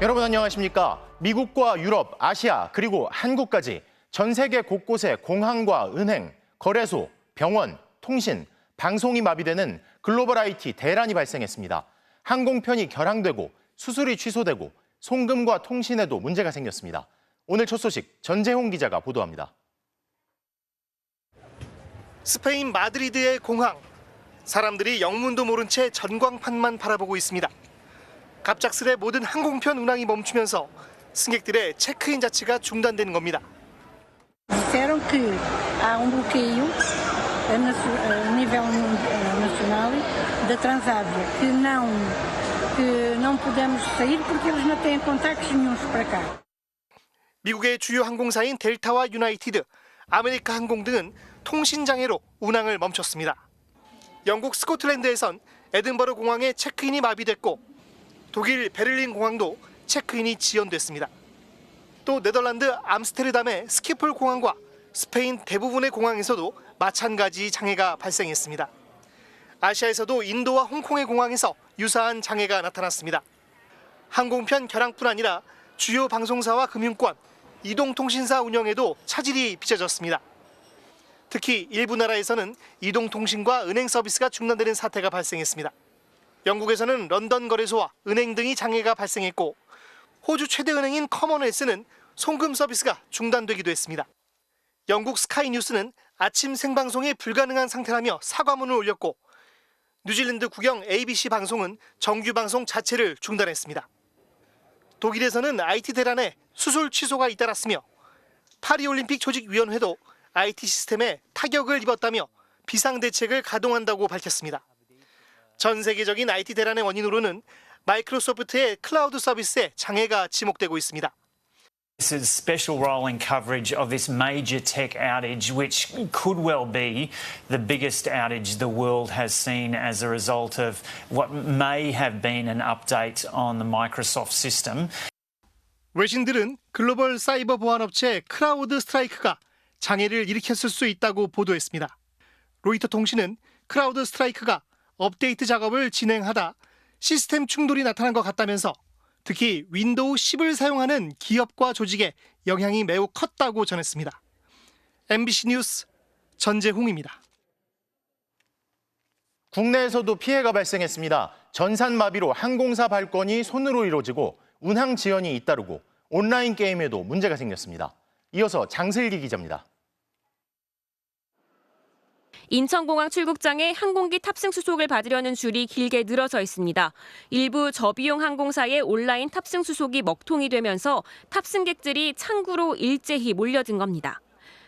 여러분 안녕하십니까? 미국과 유럽, 아시아, 그리고 한국까지 전 세계 곳곳에 공항과 은행, 거래소, 병원, 통신, 방송이 마비되는 글로벌 IT 대란이 발생했습니다. 항공편이 결항되고 수술이 취소되고 송금과 통신에도 문제가 생겼습니다. 오늘 첫 소식 전재홍 기자가 보도합니다. 스페인 마드리드의 공항. 사람들이 영문도 모른 채 전광판만 바라보고 있습니다. 갑작스레 모든 항공편 운항이 멈추면서 승객들의 체크인 자체가 중단되는 겁니다. Disseram que há bloqueio a nível nacional da Transávia, que não podemos sair porque eles não têm contactos nenhuns para cá. 미국의 주요 항공사인 델타와 유나이티드, 아메리카 항공 등은 통신 장애로 운항을 멈췄습니다. 영국 스코틀랜드에선 에든버러 공항의 체크인이 마비됐고 독일 베를린 공항도 체크인이 지연됐습니다. 또 네덜란드 암스테르담의 스키폴 공항과 스페인 대부분의 공항에서도 마찬가지 장애가 발생했습니다. 아시아에서도 인도와 홍콩의 공항에서 유사한 장애가 나타났습니다. 항공편 결항뿐 아니라 주요 방송사와 금융권, 이동통신사 운영에도 차질이 빚어졌습니다. 특히 일부 나라에서는 이동통신과 은행 서비스가 중단되는 사태가 발생했습니다. 영국에서는 런던 거래소와 은행 등이 장애가 발생했고 호주 최대 은행인 커먼웰스는 송금 서비스가 중단되기도 했습니다. 영국 스카이 뉴스는 아침 생방송이 불가능한 상태라며 사과문을 올렸고 뉴질랜드 국영 ABC 방송은 정규 방송 자체를 중단했습니다. 독일에서는 IT 대란에 수술 취소가 잇따랐으며 파리올림픽 조직위원회도 IT 시스템에 타격을 입었다며 비상대책을 가동한다고 밝혔습니다. 전 세계적인 IT 대란의 원인으로는 마이크로소프트의 클라우드 서비스에 장애가 지목되고 있습니다. This is special rolling coverage of this major tech outage, which could well be the biggest outage the world has seen as a result of what may have been an update on the Microsoft system. 외신들은 글로벌 사이버 보안 업체 크라우드 스트라이크가 장애를 일으켰을 수 있다고 보도했습니다. 로이터 통신은 크라우드 스트라이크가 업데이트 작업을 진행하다 시스템 충돌이 나타난 것 같다면서 특히 윈도우 10을 사용하는 기업과 조직에 영향이 매우 컸다고 전했습니다. MBC 뉴스 전재홍입니다. 국내에서도 피해가 발생했습니다. 전산마비로 항공사 발권이 손으로 이루어지고 운항 지연이 잇따르고 온라인 게임에도 문제가 생겼습니다. 이어서 장슬기 기자입니다. 인천공항 출국장에 항공기 탑승 수속을 받으려는 줄이 길게 늘어서 있습니다. 일부 저비용 항공사의 온라인 탑승 수속이 먹통이 되면서 탑승객들이 창구로 일제히 몰려든 겁니다.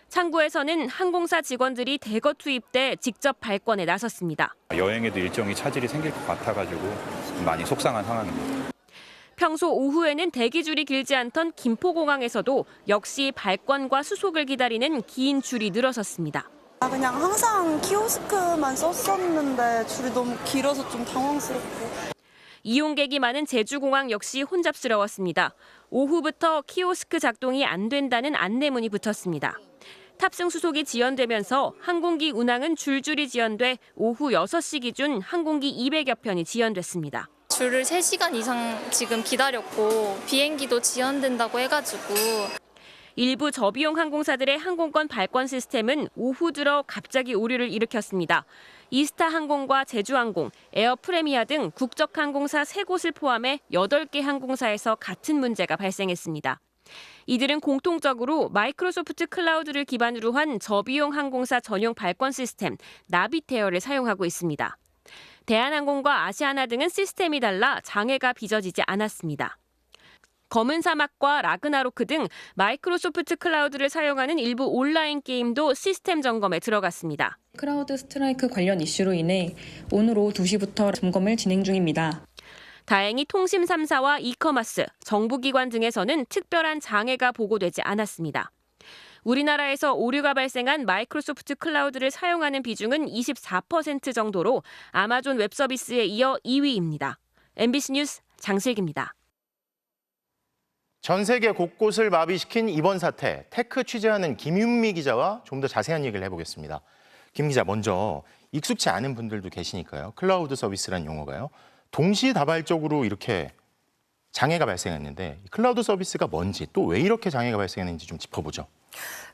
창구에서는 항공사 직원들이 대거 투입돼 직접 발권에 나섰습니다. 여행에도 일정이 차질이 생길 것 같아가지고 많이 속상한 상황입니다. 평소 오후에는 대기줄이 길지 않던 김포공항에서도 역시 발권과 수속을 기다리는 긴 줄이 늘어섰습니다. 그냥 항상 키오스크만 썼었는데 줄이 너무 길어서 좀 당황스럽고. 이용객이 많은 제주공항 역시 혼잡스러웠습니다. 오후부터 키오스크 작동이 안 된다는 안내문이 붙었습니다. 탑승 수속이 지연되면서 항공기 운항은 줄줄이 지연돼 오후 6시 기준 항공기 200여 편이 지연됐습니다. 줄을 3시간 이상 지금 기다렸고 비행기도 지연된다고 해가지고. 일부 저비용 항공사들의 항공권 발권 시스템은 오후 들어 갑자기 오류를 일으켰습니다. 이스타 항공과 제주항공, 에어프레미아 등 국적 항공사 3곳을 포함해 8개 항공사에서 같은 문제가 발생했습니다. 이들은 공통적으로 마이크로소프트 클라우드를 기반으로 한 저비용 항공사 전용 발권 시스템 나비테어를 사용하고 있습니다. 대한항공과 아시아나 등은 시스템이 달라 장애가 빚어지지 않았습니다. 검은 사막과 라그나로크 등 마이크로소프트 클라우드를 사용하는 일부 온라인 게임도 시스템 점검에 들어갔습니다. 크라우드 스트라이크 관련 이슈로 인해 오늘 오후 2시부터 점검을 진행 중입니다. 다행히 통신 3사와 이커머스, 정부기관 등에서는 특별한 장애가 보고되지 않았습니다. 우리나라에서 오류가 발생한 마이크로소프트 클라우드를 사용하는 비중은 24% 정도로 아마존 웹서비스에 이어 2위입니다. MBC 뉴스 장슬기입니다. 전 세계 곳곳을 마비시킨 이번 사태, 테크 취재하는 김윤미 기자와 좀 더 자세한 얘기를 해보겠습니다. 김 기자, 먼저 익숙치 않은 분들도 계시니까요. 클라우드 서비스란 용어가요. 동시다발적으로 이렇게 장애가 발생했는데 클라우드 서비스가 뭔지 또 왜 이렇게 장애가 발생했는지 좀 짚어보죠.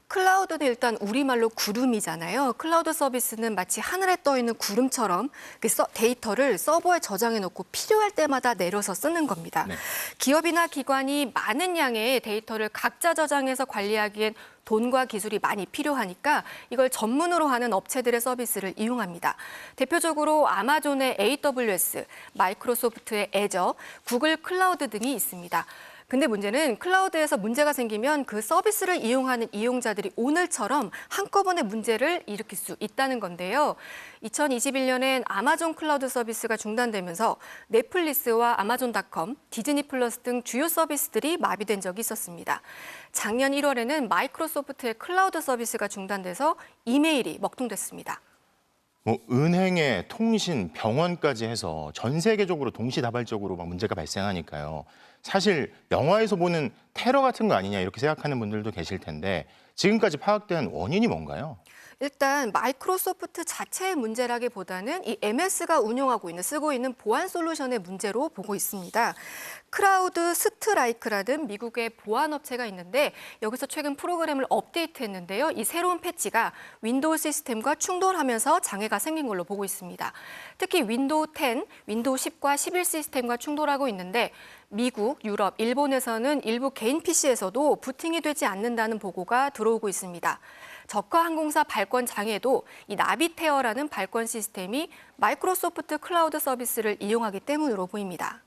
클라우드는 일단 우리말로 구름이잖아요. 클라우드 서비스는 마치 하늘에 떠 있는 구름처럼 그 데이터를 서버에 저장해 놓고 필요할 때마다 내려서 쓰는 겁니다. 네. 기업이나 기관이 많은 양의 데이터를 각자 저장해서 관리하기엔 돈과 기술이 많이 필요하니까 이걸 전문으로 하는 업체들의 서비스를 이용합니다. 대표적으로 아마존의 AWS, 마이크로소프트의 애저, 구글 클라우드 등이 있습니다. 근데 문제는 클라우드에서 문제가 생기면 그 서비스를 이용하는 이용자들이 오늘처럼 한꺼번에 문제를 일으킬 수 있다는 건데요. 2021년엔 아마존 클라우드 서비스가 중단되면서 넷플릭스와 아마존닷컴, 디즈니 플러스 등 주요 서비스들이 마비된 적이 있었습니다. 작년 1월에는 마이크로소프트의 클라우드 서비스가 중단돼서 이메일이 먹통됐습니다. 은행에 통신, 병원까지 해서 전 세계적으로 동시다발적으로 막 문제가 발생하니까요. 사실 영화에서 보는 테러 같은 거 아니냐 이렇게 생각하는 분들도 계실 텐데 지금까지 파악된 원인이 뭔가요? 일단 마이크로소프트 자체의 문제라기보다는 이 MS가 운영하고 있는 쓰고 있는 보안 솔루션의 문제로 보고 있습니다. 크라우드 스트라이크라는 미국의 보안 업체가 있는데 여기서 최근 프로그램을 업데이트했는데요. 이 새로운 패치가 윈도우 시스템과 충돌하면서 장애가 생긴 걸로 보고 있습니다. 특히 윈도우 10, 윈도우 10과 11 시스템과 충돌하고 있는데 미국, 유럽, 일본에서는 일부 개인 PC에서도 부팅이 되지 않는다는 보고가 들어오고 있습니다. 저가 항공사 발권 장애도 이 나비테어라는 발권 시스템이 마이크로소프트 클라우드 서비스를 이용하기 때문으로 보입니다.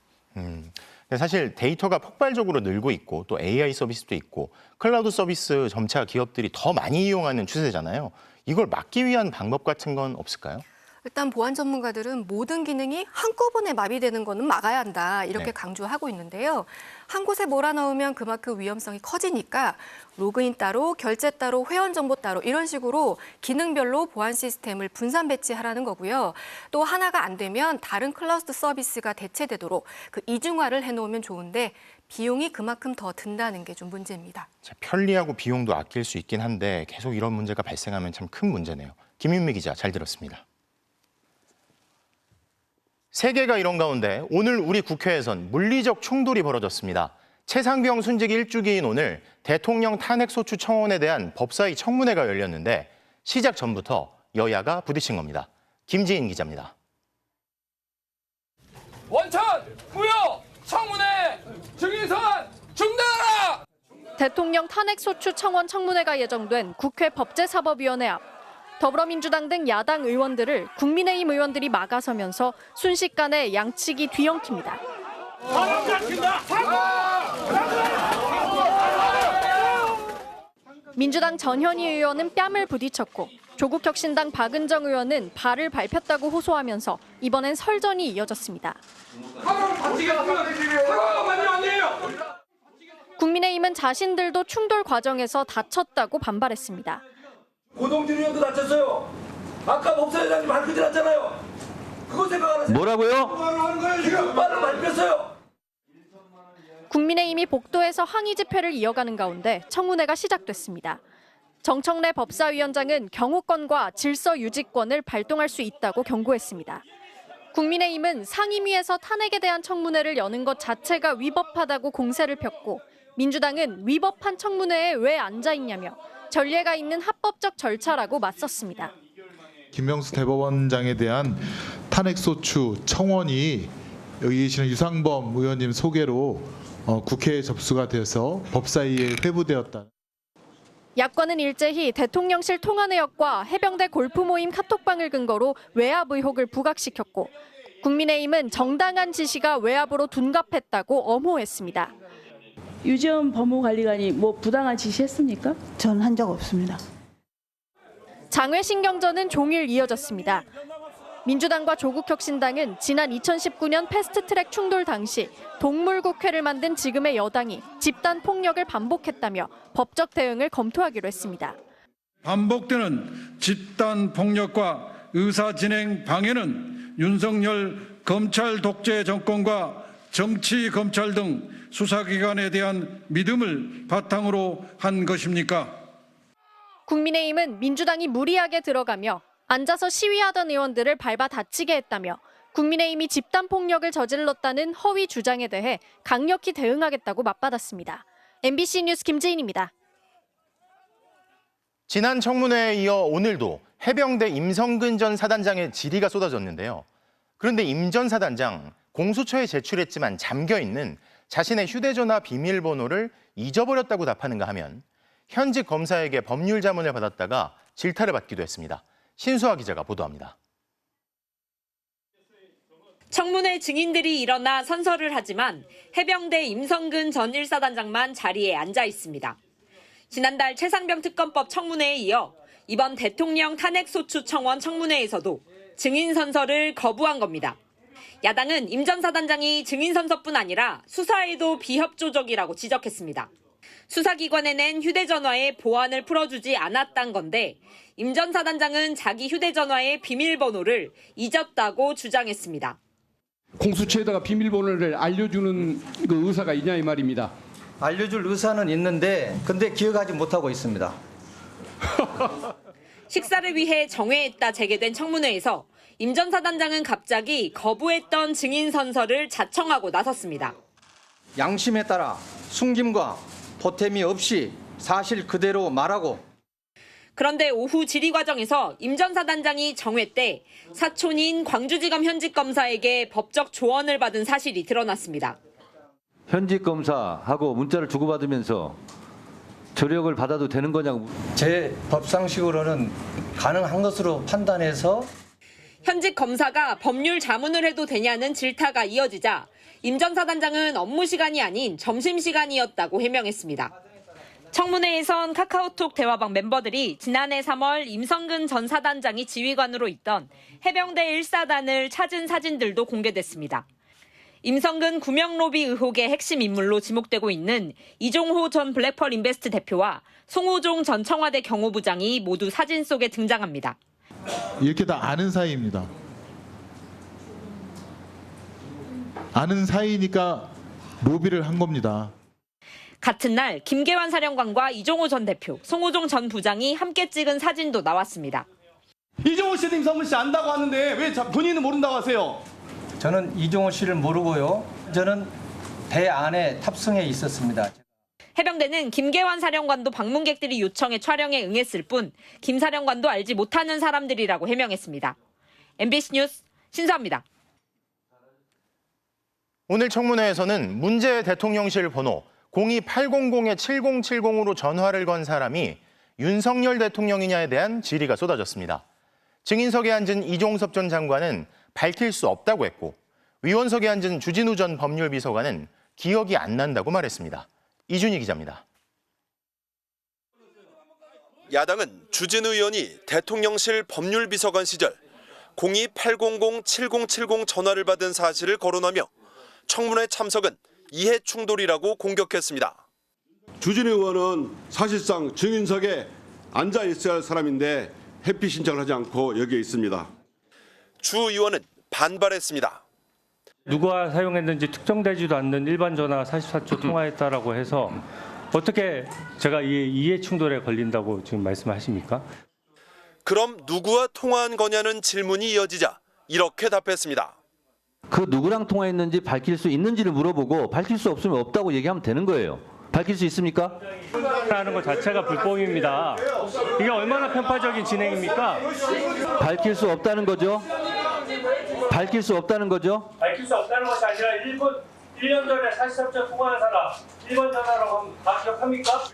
사실 데이터가 폭발적으로 늘고 있고 또 AI 서비스도 있고 클라우드 서비스 점차 기업들이 더 많이 이용하는 추세잖아요. 이걸 막기 위한 방법 같은 건 없을까요? 일단 보안 전문가들은 모든 기능이 한꺼번에 마비되는 거는 막아야 한다 이렇게 강조하고 있는데요. 한 곳에 몰아넣으면 그만큼 위험성이 커지니까 로그인 따로, 결제 따로, 회원 정보 따로 이런 식으로 기능별로 보안 시스템을 분산 배치하라는 거고요. 또 하나가 안 되면 다른 클라우드 서비스가 대체되도록 그 이중화를 해놓으면 좋은데 비용이 그만큼 더 든다는 게 좀 문제입니다. 편리하고 비용도 아낄 수 있긴 한데 계속 이런 문제가 발생하면 참 큰 문제네요. 김윤미 기자 잘 들었습니다. 세계가 이런 가운데 오늘 우리 국회에선 물리적 충돌이 벌어졌습니다. 최상병 순직 1주기인 오늘 대통령 탄핵소추 청원에 대한 법사위 청문회가 열렸는데 시작 전부터 여야가 부딪힌 겁니다. 김지인 기자입니다. 원천, 무효, 청문회, 증인서안 중단하라! 대통령 탄핵소추 청원 청문회가 예정된 국회 법제사법위원회 앞. 더불어민주당 등 야당 의원들을 국민의힘 의원들이 막아서면서 순식간에 양측이 뒤엉킵니다. 민주당 전현희 의원은 뺨을 부딪혔고 조국혁신당 박은정 의원은 발을 밟혔다고 호소하면서 이번엔 설전이 이어졌습니다. 국민의힘은 자신들도 충돌 과정에서 다쳤다고 반발했습니다. 고동진 의원도 다쳤어요. 아까 법사위원장님 발끈질 났잖아요. 그거 생각 안 하세요? 뭐라고요? 지금 발을 밟혔어요. 국민의힘이 복도에서 항의 집회를 이어가는 가운데 청문회가 시작됐습니다. 정청래 법사위원장은 경호권과 질서 유지권을 발동할 수 있다고 경고했습니다. 국민의힘은 상임위에서 탄핵에 대한 청문회를 여는 것 자체가 위법하다고 공세를 폈고 민주당은 위법한 청문회에 왜 앉아 있냐며 전례가 있는 합법적 절차라고 맞섰습니다. 김명수 대법원장에 대한 탄핵소추 청원이 여기 계시는 유상범 의원님 소개로 국회에 접수가 돼서 법사위에 회부되었다. 야권은 일제히 대통령실 통화 내역과 해병대 골프 모임 카톡방을 근거로 외압 의혹을 부각시켰고 국민의힘은 정당한 지시가 외압으로 둔갑했다고 엄호했습니다. 유지원 법무관리관이 뭐 부당한 지시했습니까? 전 한 적 없습니다. 장외 신경전은 종일 이어졌습니다. 민주당과 조국혁신당은 지난 2019년 패스트트랙 충돌 당시 동물국회를 만든 지금의 여당이 집단 폭력을 반복했다며 법적 대응을 검토하기로 했습니다. 반복되는 집단 폭력과 의사진행 방해는 윤석열 검찰 독재 정권과 정치 검찰 등 수사기관에 대한 믿음을 바탕으로 한 것입니까? 국민의힘은 민주당이 무리하게 들어가며 앉아서 시위하던 의원들을 밟아 다치게 했다며 국민의힘이 집단폭력을 저질렀다는 허위 주장에 대해 강력히 대응하겠다고 맞받았습니다. MBC 뉴스 김재인입니다. 지난 청문회에 이어 오늘도 해병대 임성근 전 사단장의 질의가 쏟아졌는데요. 그런데 임 전 사단장 공수처에 제출했지만 잠겨있는 자신의 휴대전화 비밀번호를 잊어버렸다고 답하는가 하면 현직 검사에게 법률 자문을 받았다가 질타를 받기도 했습니다. 신수아 기자가 보도합니다. 청문회 증인들이 일어나 선서를 하지만 해병대 임성근 전 1사단장만 자리에 앉아 있습니다. 지난달 최상병 특검법 청문회에 이어 이번 대통령 탄핵소추 청원 청문회에서도 증인 선서를 거부한 겁니다. 야당은 임 전 사단장이 증인 선서뿐 아니라 수사에도 비협조적이라고 지적했습니다. 수사기관에 낸 휴대전화의 보안을 풀어주지 않았단 건데 임 전 사단장은 자기 휴대전화의 비밀번호를 잊었다고 주장했습니다. 공수처에다가 비밀번호를 알려주는 그 의사가 있냐 이 말입니다. 알려줄 의사는 있는데 근데 기억하지 못하고 있습니다. 식사를 위해 정회했다 재개된 청문회에서 임 전 사단장은 갑자기 거부했던 증인 선서를 자청하고 나섰습니다. 양심에 따라 숨김과 보탬이 없이 사실 그대로 말하고. 그런데 오후 질의 과정에서 임 전 사단장이 정회 때 사촌인 광주지검 현직 검사에게 법적 조언을 받은 사실이 드러났습니다. 현직 검사하고 문자를 주고받으면서 조력을 받아도 되는 거냐고. 제 법상식으로는 가능한 것으로 판단해서 현직 검사가 법률 자문을 해도 되냐는 질타가 이어지자 임 전 사단장은 업무 시간이 아닌 점심시간이었다고 해명했습니다. 청문회에선 카카오톡 대화방 멤버들이 지난해 3월 임성근 전 사단장이 지휘관으로 있던 해병대 1사단을 찾은 사진들도 공개됐습니다. 임성근 구명로비 의혹의 핵심 인물로 지목되고 있는 이종호 전 블랙펄 인베스트 대표와 송호종 전 청와대 경호부장이 모두 사진 속에 등장합니다. 이렇게 다 아는 사이입니다. 아는 사이니까 로비를 한 겁니다. 같은 날 김계환 사령관과 이종호 전 대표, 송호종 전 부장이 함께 찍은 사진도 나왔습니다. 이종호 씨는 임성근 씨 안다고 하는데 왜 본인은 모른다고 하세요? 저는 이종호 씨를 모르고요. 저는 배 안에 탑승해 있었습니다. 해병대는 김계환 사령관도 방문객들이 요청해 촬영에 응했을 뿐 김 사령관도 알지 못하는 사람들이라고 해명했습니다. MBC 뉴스 신수아입니다. 오늘 청문회에서는 문재 대통령실 번호 02800-7070으로 전화를 건 사람이 윤석열 대통령이냐에 대한 질의가 쏟아졌습니다. 증인석에 앉은 이종섭 전 장관은 밝힐 수 없다고 했고 위원석에 앉은 주진우 전 법률비서관은 기억이 안 난다고 말했습니다. 이준희 기자입니다. 야당은 주진우 의원이 대통령실 법률비서관 시절 02800-7070 전화를 받은 사실을 거론하며 청문회 참석은 이해 충돌이라고 공격했습니다. 주진우 의원은 사실상 증인석에 앉아 있어야 할 사람인데 회피 신청을 하지 않고 여기에 있습니다. 주 의원은 반발했습니다. 누가 사용했는지 특정되지도 않는 일반 전화 44초 통화했다라고 해서 어떻게 제가 이해 충돌에 걸린다고 지금 말씀하십니까? 그럼 누구와 통화한 거냐는 질문이 이어지자 이렇게 답했습니다. 그 누구랑 통화했는지 밝힐 수 있는지를 물어보고 밝힐 수 없으면 없다고 얘기하면 되는 거예요. 밝힐 수 있습니까? 하는 것 자체가 불법입니다. 이게 얼마나 편파적인 진행입니까? 밝힐 수 없다는 거죠? 밝힐 수 없다는 거죠? 밝힐 수 없다는 것이 아니라 1년 전에 43초 통화한 사람 1번 전화라고 하면 다 기억합니까?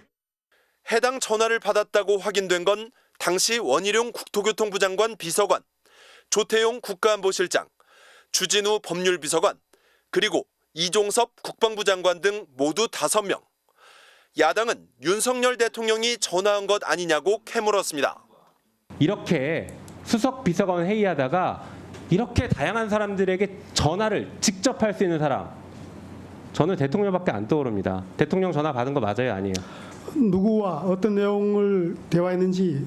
해당 전화를 받았다고 확인된 건 당시 원희룡 국토교통부 장관 비서관, 조태용 국가안보실장, 주진우 법률비서관, 그리고 이종섭 국방부 장관 등 모두 5명. 야당은 윤석열 대통령이 전화한 것 아니냐고 캐물었습니다. 이렇게 수석 비서관 회의하다가 이렇게 다양한 사람들에게 전화를 직접 할 수 있는 사람, 저는 대통령밖에 안 떠오릅니다. 대통령 전화 받은 거 맞아요, 아니에요? 누구와 어떤 내용을 대화했는지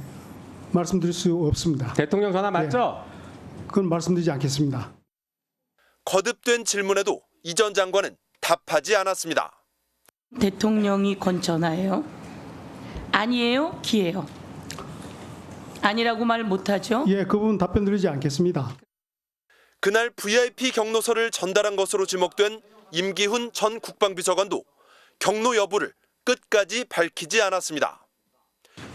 말씀드릴 수 없습니다. 대통령 전화 맞죠? 네, 그건 말씀드리지 않겠습니다. 거듭된 질문에도 이 전 장관은 답하지 않았습니다. 대통령이 건 전화예요? 아니에요? 기예요? 아니라고 말 못하죠? 예, 그 부분 답변 드리지 않겠습니다. 그날 VIP 경로서를 전달한 것으로 지목된 임기훈 전 국방비서관도 경로 여부를 끝까지 밝히지 않았습니다.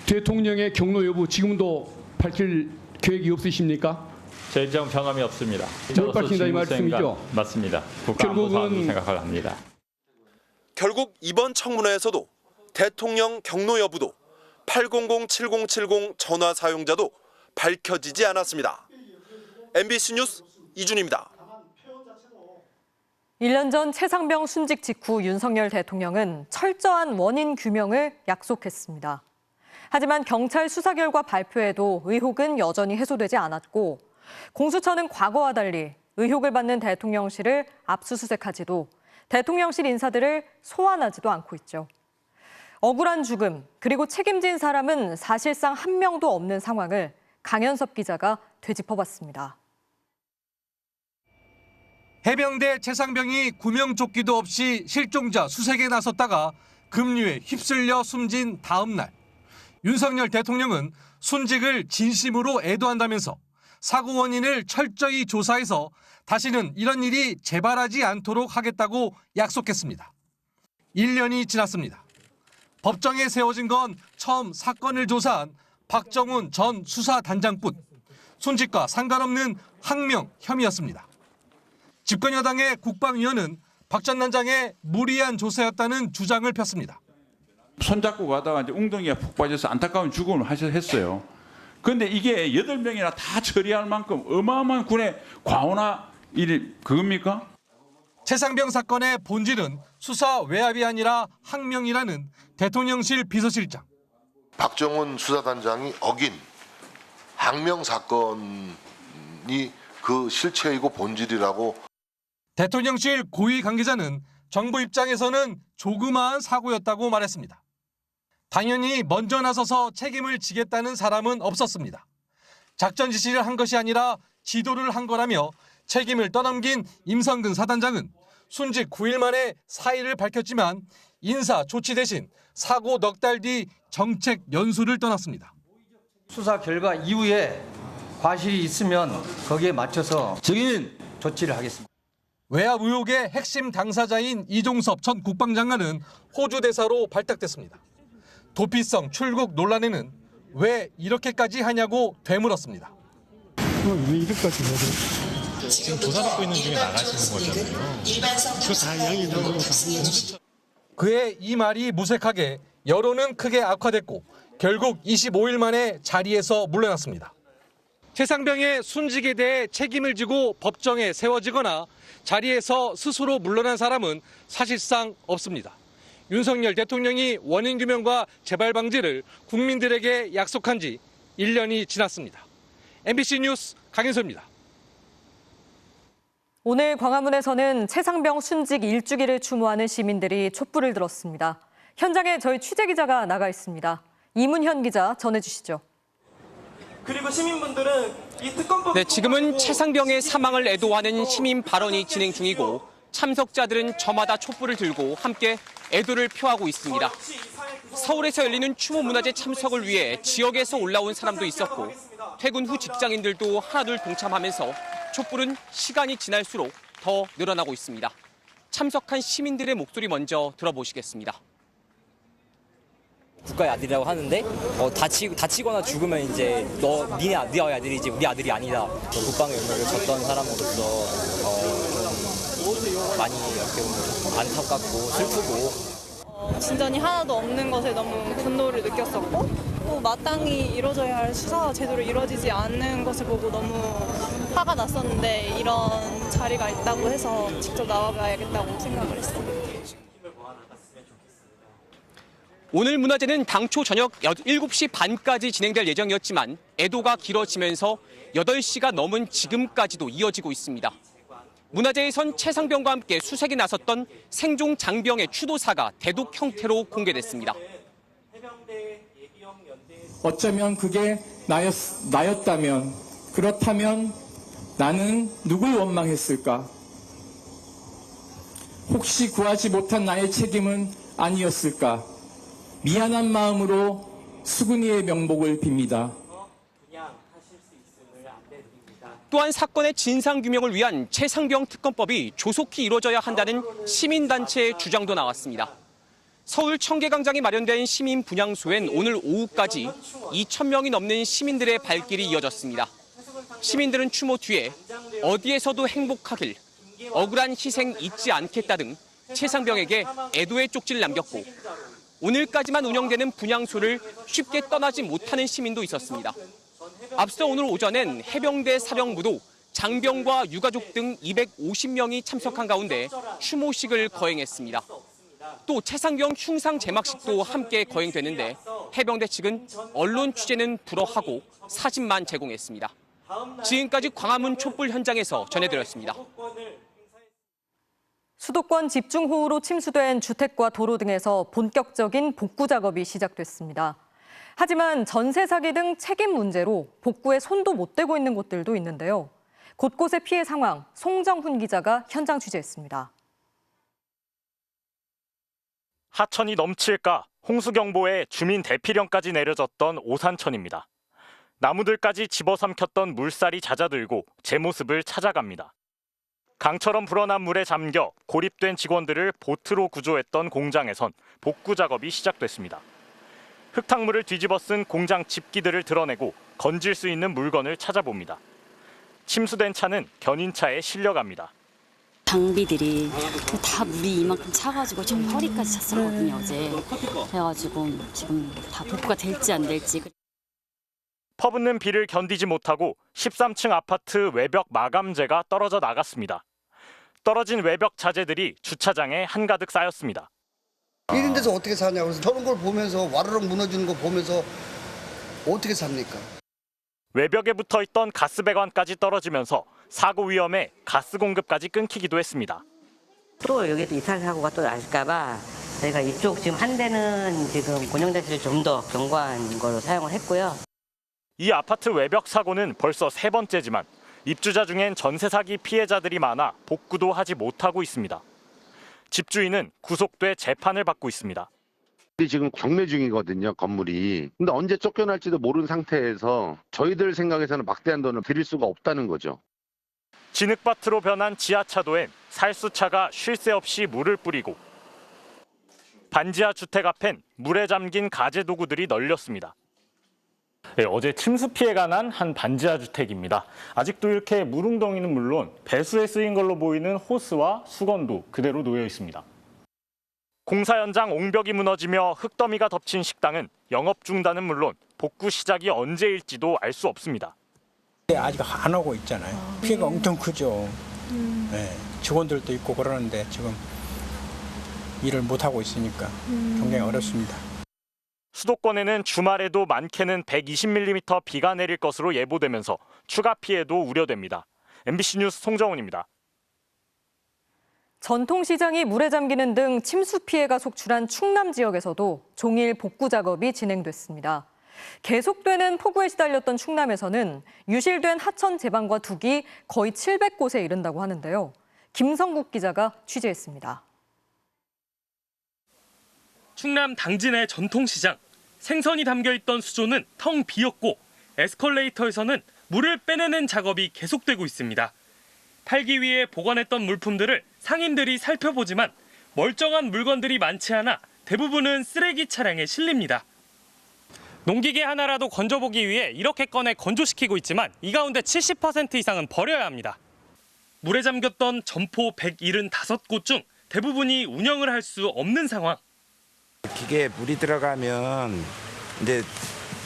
대통령의 경로 여부 지금도 밝힐 계획이 없으십니까? 일정 경험이 없습니다. 못 밝힌다 이 말씀이죠? 맞습니다. 국가안보사로 생각을 합니다. 결국 이번 청문회에서도 대통령 경로 여부도 800-7070 전화 사용자도 밝혀지지 않았습니다. MBC 뉴스 이준입니다. 1년 전 최상병 순직 직후 윤석열 대통령은 철저한 원인 규명을 약속했습니다. 하지만 경찰 수사 결과 발표에도 의혹은 여전히 해소되지 않았고 공수처는 과거와 달리 의혹을 받는 대통령실을 압수수색하지도 대통령실 인사들을 소환하지도 않고 있죠. 억울한 죽음, 그리고 책임진 사람은 사실상 한 명도 없는 상황을 강현섭 기자가 되짚어봤습니다. 해병대 최상병이 구명조끼도 없이 실종자 수색에 나섰다가 급류에 휩쓸려 숨진 다음 날 윤석열 대통령은 순직을 진심으로 애도한다면서 사고 원인을 철저히 조사해서 다시는 이런 일이 재발하지 않도록 하겠다고 약속했습니다. 1년이 지났습니다. 법정에 세워진 건 처음 사건을 조사한 박정훈 전 수사단장뿐 순직과 상관없는 항명 혐의였습니다. 집권여당의 국방위원은 박 전 단장의 무리한 조사였다는 주장을 폈습니다. 손잡고 가다가 이제 웅덩이가 푹 빠져서 안타까운 죽음을 했어요. 그런데 이게 8명이나 다 처리할 만큼 어마어마한 군의 과오나 일이 그겁니까? 최상병 사건의 본질은 수사 외압이 아니라 항명이라는 대통령실 비서실장. 박정훈 수사단장이 어긴 항명 사건이 그 실체이고 본질이라고. 대통령실 고위 관계자는 정부 입장에서는 조그마한 사고였다고 말했습니다. 당연히 먼저 나서서 책임을 지겠다는 사람은 없었습니다. 작전 지시를 한 것이 아니라 지도를 한 거라며 책임을 떠넘긴 임성근 사단장은 순직 9일 만에 사의를 밝혔지만 인사 조치 대신 사고 넉 달 뒤 정책 연수를 떠났습니다. 수사 결과 이후에 과실이 있으면 거기에 맞춰서 증인 조치를 하겠습니다. 외압 의혹의 핵심 당사자인 이종섭 전 국방장관은 호주 대사로 발탁됐습니다. 도피성 출국 논란에는 왜 이렇게까지 하냐고 되물었습니다. 왜 이렇게까지 해야 돼? 지금 조사받고 있는 중에 나가시는 거잖아요. 그 사양이 너무 그의 이 말이 무색하게 여론은 크게 악화됐고 결국 25일 만에 자리에서 물러났습니다. 최상병의 순직에 대해 책임을 지고 법정에 세워지거나 자리에서 스스로 물러난 사람은 사실상 없습니다. 윤석열 대통령이 원인 규명과 재발 방지를 국민들에게 약속한 지 1년이 지났습니다. MBC 뉴스 강현서입니다. 오늘 광화문에서는 최상병 순직 1주기를 추모하는 시민들이 촛불을 들었습니다. 현장에 저희 취재기자가 나가 있습니다. 이문현 기자 전해주시죠. 그리고 시민분들은 이 특검법... 네, 지금은 최상병의 사망을 애도하는 시민 발언이 진행 중이고 참석자들은 저마다 촛불을 들고 함께 애도를 표하고 있습니다. 서울에서 열리는 추모 문화제 참석을 위해 지역에서 올라온 사람도 있었고 퇴근 후 직장인들도 하나둘 동참하면서 촛불은 시간이 지날수록 더 늘어나고 있습니다. 참석한 시민들의 목소리 먼저 들어보시겠습니다. 국가의 아들이라고 하는데 다치거나 죽으면 이제 네 아들이지 우리 아들이 아니다. 국방의 의무를 졌던 사람으로서 좀 많이 이렇게 안타깝고 슬프고 진전이 하나도 없는 것에 너무 분노를 느꼈었고 또 마땅히 이루어져야 할 수사가 제대로 이루어지지 않는 것을 보고 너무 화가 났었는데 이런 자리가 있다고 해서 직접 나와봐야겠다고 생각을 했습니다. 오늘 문화제는 당초 저녁 7시 반까지 진행될 예정이었지만 애도가 길어지면서 8시가 넘은 지금까지도 이어지고 있습니다. 문화제에선 최상병과 함께 수색에 나섰던 생존 장병의 추도사가 대독 형태로 공개됐습니다. 어쩌면 그게 나였다면, 그렇다면 나는 누굴 원망했을까? 혹시 구하지 못한 나의 책임은 아니었을까? 미안한 마음으로 수근이의 명복을 빕니다. 또한 사건의 진상규명을 위한 최상병 특검법이 조속히 이루어져야 한다는 시민단체의 주장도 나왔습니다. 서울 청계광장에 마련된 시민 분향소엔 오늘 오후까지 2,000명이 넘는 시민들의 발길이 이어졌습니다. 시민들은 추모 뒤에 어디에서도 행복하길, 억울한 희생 잊지 않겠다 등 최상병에게 애도의 쪽지를 남겼고 오늘까지만 운영되는 분향소를 쉽게 떠나지 못하는 시민도 있었습니다. 앞서 오늘 오전엔 해병대 사령부도 장병과 유가족 등 250명이 참석한 가운데 추모식을 거행했습니다. 또 최상병 흉상 제막식도 함께 거행되는데 해병대 측은 언론 취재는 불허하고 사진만 제공했습니다. 지금까지 광화문 촛불 현장에서 전해드렸습니다. 수도권 집중호우로 침수된 주택과 도로 등에서 본격적인 복구 작업이 시작됐습니다. 하지만 전세 사기 등 책임 문제로 복구에 손도 못 대고 있는 곳들도 있는데요. 곳곳의 피해 상황, 송정훈 기자가 현장 취재했습니다. 하천이 넘칠까 홍수경보에 주민 대피령까지 내려졌던 오산천입니다. 나무들까지 집어삼켰던 물살이 잦아들고 제 모습을 찾아갑니다. 강처럼 불어난 물에 잠겨 고립된 직원들을 보트로 구조했던 공장에선 복구 작업이 시작됐습니다. 흙탕물을 뒤집어 쓴 공장 집기들을 드러내고 건질 수 있는 물건을 찾아봅니다. 침수된 차는 견인차에 실려갑니다. 장비들이 다 물이 이만큼 차가지고 지금 허리까지 찼었거든요, 어제. 그래가지고 지금 다 복구가 될지 안 될지. 퍼붓는 비를 견디지 못하고 13층 아파트 외벽 마감재가 떨어져 나갔습니다. 떨어진 외벽 자재들이 주차장에 한가득 쌓였습니다. 이런 데서 어떻게 사냐고. 그래서 저런 걸 보면서 와르륵 무너지는 거 보면서 어떻게 삽니까? 외벽에 붙어 있던 가스배관까지 떨어지면서 사고 위험에 가스 공급까지 끊기기도 했습니다. 또 여기도 이탈 사고가 또 날까 봐 저희가 이쪽 지금 한 대는 지금 고정자실을 좀 더 견고한 걸로 사용을 했고요. 이 아파트 외벽 사고는 벌써 3번째지만 입주자 중엔 전세 사기 피해자들이 많아 복구도 하지 못하고 있습니다. 집주인은 구속돼 재판을 받고 있습니다. 지금 경매 중이거든요, 건물이. 근데 언제 쫓겨날지도 모르는 상태에서 저희들 생각에서는 막대한 돈을 드릴 수가 없다는 거죠. 진흙밭으로 변한 지하차도엔 살수차가 쉴 새 없이 물을 뿌리고 반지하 주택 앞엔 물에 잠긴 가재 도구들이 널렸습니다. 네, 어제 침수 피해가 난 한 반지하 주택입니다. 아직도 이렇게 물웅덩이는 물론 배수에 쓰인 걸로 보이는 호스와 수건도 그대로 놓여 있습니다. 공사 현장 옹벽이 무너지며 흙더미가 덮친 식당은 영업 중단은 물론 복구 시작이 언제일지도 알 수 없습니다. 아직 안 오고 있잖아요. 피해가 엄청 크죠. 네, 직원들도 있고 그러는데 지금 일을 못 하고 있으니까 굉장히 어렵습니다. 수도권에는 주말에도 많게는 120mm 비가 내릴 것으로 예보되면서 추가 피해도 우려됩니다. MBC 뉴스 송정훈입니다. 전통시장이 물에 잠기는 등 침수 피해가 속출한 충남 지역에서도 종일 복구 작업이 진행됐습니다. 계속되는 폭우에 시달렸던 충남에서는 유실된 하천 제방과 둑이 거의 700곳에 이른다고 하는데요. 김성국 기자가 취재했습니다. 충남 당진의 전통시장. 생선이 담겨있던 수조는 텅 비었고 에스컬레이터에서는 물을 빼내는 작업이 계속되고 있습니다. 팔기 위해 보관했던 물품들을 상인들이 살펴보지만 멀쩡한 물건들이 많지 않아 대부분은 쓰레기 차량에 실립니다. 농기계 하나라도 건져보기 위해 이렇게 꺼내 건조시키고 있지만 이 가운데 70% 이상은 버려야 합니다. 물에 잠겼던 점포 175곳 중 대부분이 운영을 할 수 없는 상황. 기계에 물이 들어가면 이제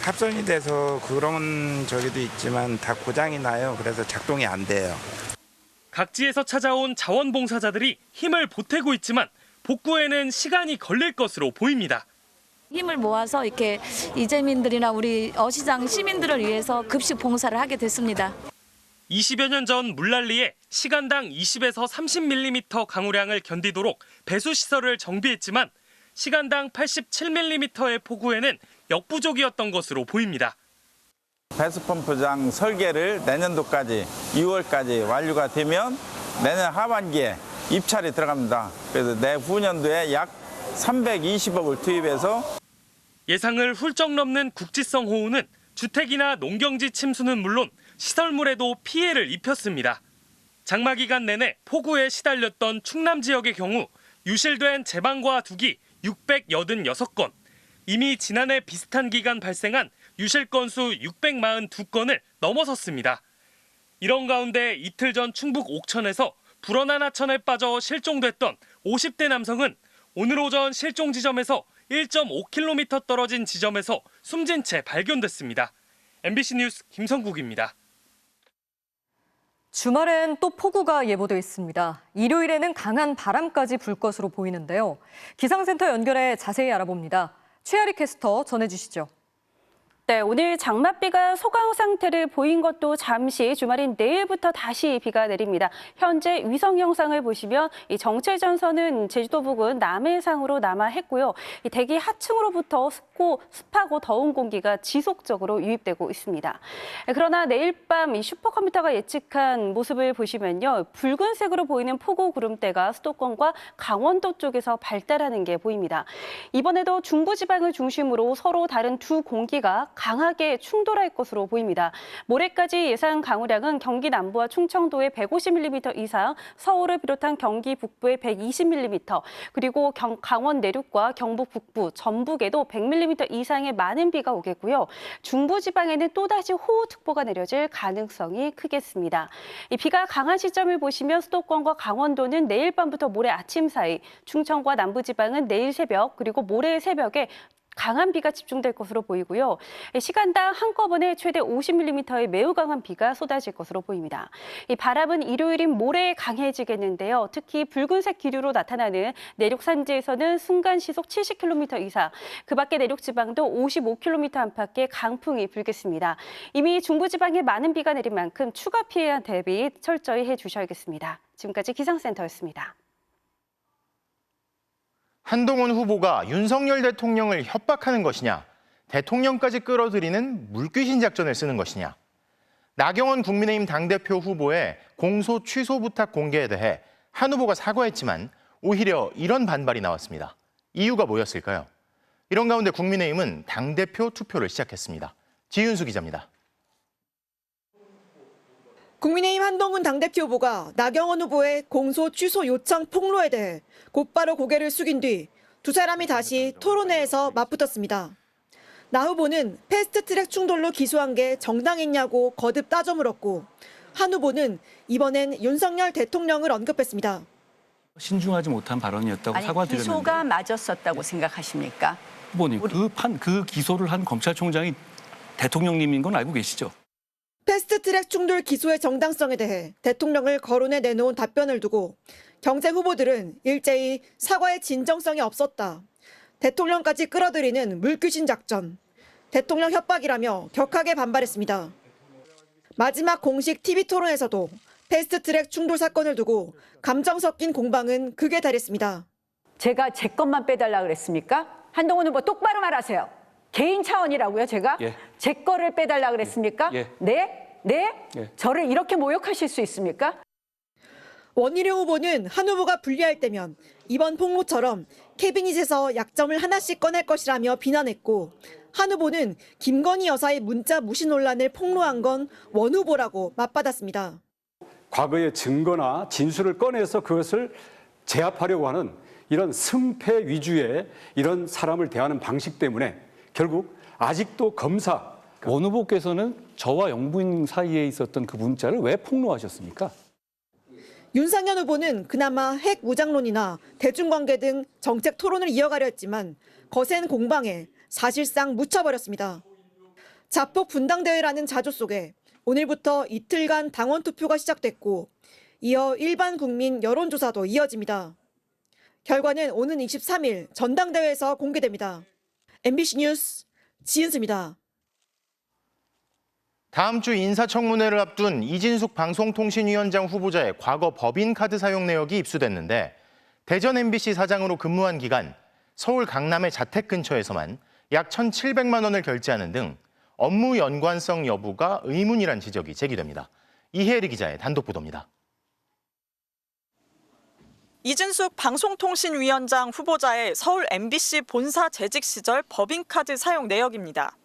합선이 돼서 그런 저기도 있지만 다 고장이 나요. 그래서 작동이 안 돼요. 각지에서 찾아온 자원봉사자들이 힘을 보태고 있지만 복구에는 시간이 걸릴 것으로 보입니다. 힘을 모아서 이렇게 이재민들이나 우리 어시장 시민들을 위해서 급식 봉사를 하게 됐습니다. 20여 년 전 물난리에 시간당 20에서 30mm 강우량을 견디도록 배수시설을 정비했지만 시간당 87mm의 폭우에는 역부족이었던 것으로 보입니다. 배수펌프장 설계를 내년도까지 2월까지 완료가 되면 내년 하반기에 입찰이 들어갑니다. 그래서 내후년도에 약 320억을 투입해서 예상을 훌쩍 넘는 국지성 호우는 주택이나 농경지 침수는 물론 시설물에도 피해를 입혔습니다. 장마 기간 내내 폭우에 시달렸던 충남 지역의 경우 유실된 제방과 두기 686건, 이미 지난해 비슷한 기간 발생한 유실 건수 642건을 넘어섰습니다. 이런 가운데 이틀 전 충북 옥천에서 불어난 하천에 빠져 실종됐던 50대 남성은 오늘 오전 실종 지점에서 1.5km 떨어진 지점에서 숨진 채 발견됐습니다. MBC 뉴스 김성국입니다. 주말엔 또 폭우가 예보돼 있습니다. 일요일에는 강한 바람까지 불 것으로 보이는데요. 기상센터 연결해 자세히 알아봅니다. 최아리 캐스터 전해주시죠. 네, 오늘 장맛비가 소강 상태를 보인 것도 잠시 주말인 내일부터 다시 비가 내립니다. 현재 위성 영상을 보시면 이 정체 전선은 제주도 부근 남해상으로 남하했고요. 이 대기 하층으로부터 습하고 더운 공기가 지속적으로 유입되고 있습니다. 그러나 내일 밤 이 슈퍼컴퓨터가 예측한 모습을 보시면요, 붉은색으로 보이는 폭우 구름대가 수도권과 강원도 쪽에서 발달하는 게 보입니다. 이번에도 중부지방을 중심으로 서로 다른 두 공기가 강하게 충돌할 것으로 보입니다. 모레까지 예상 강우량은 경기 남부와 충청도에 150mm 이상, 서울을 비롯한 경기 북부에 120mm, 그리고 강원 내륙과 경북 북부, 전북에도 100mm 이상의 많은 비가 오겠고요. 중부지방에는 또다시 호우특보가 내려질 가능성이 크겠습니다. 이 비가 강한 시점을 보시면 수도권과 강원도는 내일 밤부터 모레 아침 사이, 충청과 남부지방은 내일 새벽, 그리고 모레 새벽에 강한 비가 집중될 것으로 보이고요. 시간당 한꺼번에 최대 50mm의 매우 강한 비가 쏟아질 것으로 보입니다. 이 바람은 일요일인 모레 강해지겠는데요. 특히 붉은색 기류로 나타나는 내륙 산지에서는 순간 시속 70km 이상, 그 밖에 내륙 지방도 55km 안팎의 강풍이 불겠습니다. 이미 중부지방에 많은 비가 내린 만큼 추가 피해에 대비 철저히 해주셔야겠습니다. 지금까지 기상센터였습니다. 한동훈 후보가 윤석열 대통령을 협박하는 것이냐, 대통령까지 끌어들이는 물귀신 작전을 쓰는 것이냐. 나경원 국민의힘 당대표 후보의 공소 취소 부탁 공개에 대해 한 후보가 사과했지만 오히려 이런 반발이 나왔습니다. 이유가 뭐였을까요? 이런 가운데 국민의힘은 당대표 투표를 시작했습니다. 지윤수 기자입니다. 국민의힘 한동훈 당대표 후보가 나경원 후보의 공소 취소 요청 폭로에 대해 곧바로 고개를 숙인 뒤 두 사람이 다시 토론회에서 맞붙었습니다. 나 후보는 패스트트랙 충돌로 기소한 게 정당했냐고 거듭 따져 물었고, 한 후보는 이번엔 윤석열 대통령을 언급했습니다. 신중하지 못한 발언이었다고 사과드렸는데. 기소가 맞았었다고 생각하십니까? 후보님, 그 기소를 한 검찰총장이 대통령님인 건 알고 계시죠? 패스트트랙 충돌 기소의 정당성에 대해 대통령을 거론해 내놓은 답변을 두고 경쟁 후보들은 일제히 사과의 진정성이 없었다, 대통령까지 끌어들이는 물귀신 작전, 대통령 협박이라며 격하게 반발했습니다. 마지막 공식 TV 토론에서도 패스트트랙 충돌 사건을 두고 감정 섞인 공방은 극에 달했습니다. 제가 제 것만 빼달라 그랬습니까? 한동훈 후보 똑바로 말하세요. 개인 차원이라고요, 제가? 예. 제 거를 빼달라 그랬습니까? 예. 네? 네? 예. 저를 이렇게 모욕하실 수 있습니까? 원희룡 후보는 한 후보가 불리할 때면 이번 폭로처럼 캐비닛에서 약점을 하나씩 꺼낼 것이라며 비난했고, 한 후보는 김건희 여사의 문자 무시 논란을 폭로한 건 원 후보라고 맞받았습니다. 과거의 증거나 진술을 꺼내서 그것을 제압하려고 하는 이런 승패 위주의 이런 사람을 대하는 방식 때문에 결국 아직도 검사, 원 후보께서는 저와 영부인 사이에 있었던 그 문자를 왜 폭로하셨습니까? 윤상현 후보는 그나마 핵 무장론이나 대중관계 등 정책 토론을 이어가려 했지만 거센 공방에 사실상 묻혀버렸습니다. 자폭 분당대회라는 자조 속에 오늘부터 이틀간 당원 투표가 시작됐고, 이어 일반 국민 여론조사도 이어집니다. 결과는 오는 23일 전당대회에서 공개됩니다. MBC 뉴스 지은수입니다. 다음 주 인사청문회를 앞둔 이진숙 방송통신위원장 후보자의 과거 법인카드 사용 내역이 입수됐는데, 대전 MBC 사장으로 근무한 기간 서울 강남의 자택 근처에서만 약 1,700만 원을 결제하는 등 업무 연관성 여부가 의문이란 지적이 제기됩니다. 이혜리 기자의 단독 보도입니다. 이진숙 방송통신위원장 후보자의 서울 MBC 본사 재직 시절 법인카드 사용 내역입니다.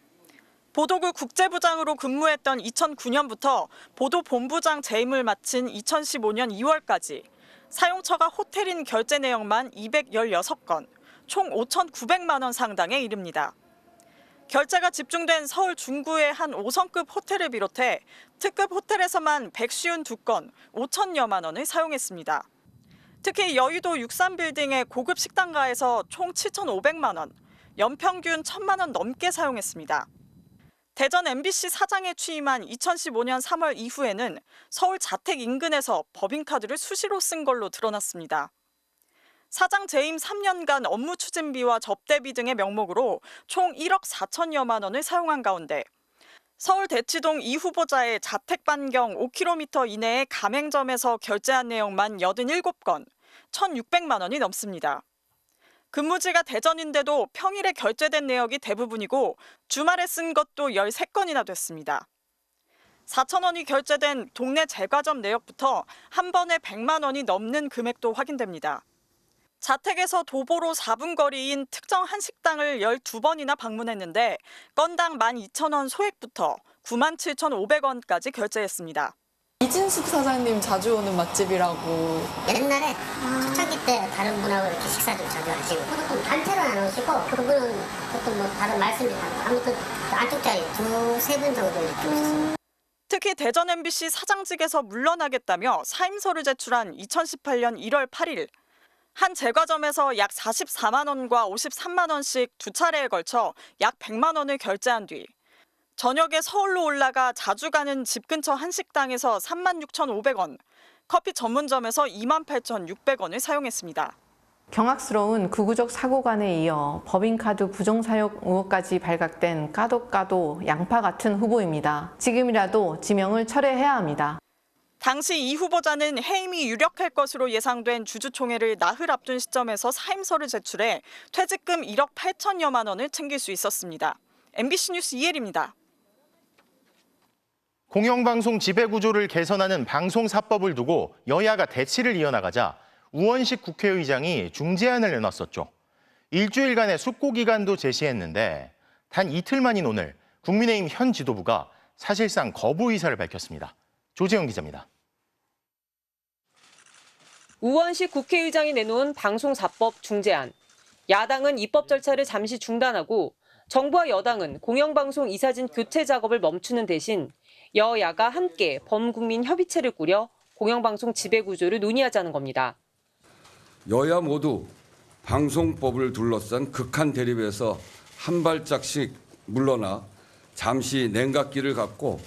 보도국 국제부장으로 근무했던 2009년부터 보도본부장 재임을 마친 2015년 2월까지 사용처가 호텔인 결제 내역만 216건, 총 5,900만 원 상당에 이릅니다. 결제가 집중된 서울 중구의 한 5성급 호텔을 비롯해 특급 호텔에서만 152건, 5천여만 원을 사용했습니다. 특히 여의도 63빌딩의 고급 식당가에서 총 7,500만 원, 연평균 1,000만 원 넘게 사용했습니다. 대전 MBC 사장에 취임한 2015년 3월 이후에는 서울 자택 인근에서 법인카드를 수시로 쓴 걸로 드러났습니다. 사장 재임 3년간 업무 추진비와 접대비 등의 명목으로 총 1억 4천여만 원을 사용한 가운데 서울 대치동 이 후보자의 자택 반경 5km 이내의 가맹점에서 결제한 내역만 87건, 1,600만 원이 넘습니다. 근무지가 대전인데도 평일에 결제된 내역이 대부분이고 주말에 쓴 것도 13건이나 됐습니다. 4천 원이 결제된 동네 제과점 내역부터 한 번에 100만 원이 넘는 금액도 확인됩니다. 자택에서 도보로 4분 거리인 특정 한식당을 12번이나 방문했는데 건당 12,000원 소액부터 97,500원까지 결제했습니다. 이진숙 사장님 자주 오는 맛집이라고. 옛날에 초창기 때 다른 분하고 이렇게 식사 좀 자주 하시고 보통 단체로 안 오시고 그분은 보통 뭐 다른 말씀이 아무튼 안쪽 자리 2-3분 정도 이렇게 오셨어요. 특히 대전 MBC 사장직에서 물러나겠다며 사임서를 제출한 2018년 1월 8일 한 제과점에서 약 44만 원과 53만 원씩 두 차례에 걸쳐 약 100만 원을 결제한 뒤 저녁에 서울로 올라가 자주 가는 집 근처 한식당에서 36,500원, 커피 전문점에서 28,600원을 사용했습니다. 경악스러운 극우적 사고관에 이어 법인카드 부정사용 의혹까지 발각된 까도 양파 같은 후보입니다. 지금이라도 지명을 철회해야 합니다. 당시 이 후보자는 해임이 유력할 것으로 예상된 주주총회를 나흘 앞둔 시점에서 사임서를 제출해 퇴직금 1억 8천여만 원을 챙길 수 있었습니다. MBC 뉴스 이혜리입니다. 공영방송 지배구조를 개선하는 방송사법을 두고 여야가 대치를 이어나가자 우원식 국회의장이 중재안을 내놨었죠. 일주일간의 숙고 기간도 제시했는데 단 이틀 만인 오늘 국민의힘 현 지도부가 사실상 거부 의사를 밝혔습니다. 조재영 기자입니다. 우원식 국회의장이 내놓은 방송사법 중재안. 야당은 입법 절차를 잠시 중단하고 정부와 여당은 공영방송 이사진 교체 작업을 멈추는 대신 여야가 함께 범국민 협의체를 꾸려 공영방송 지배구조를 논의하자는 겁니다. 여야 모두 방송법을 둘러싼 극한 대립에서 한 발짝씩 물러나 잠시 냉각기를 갖고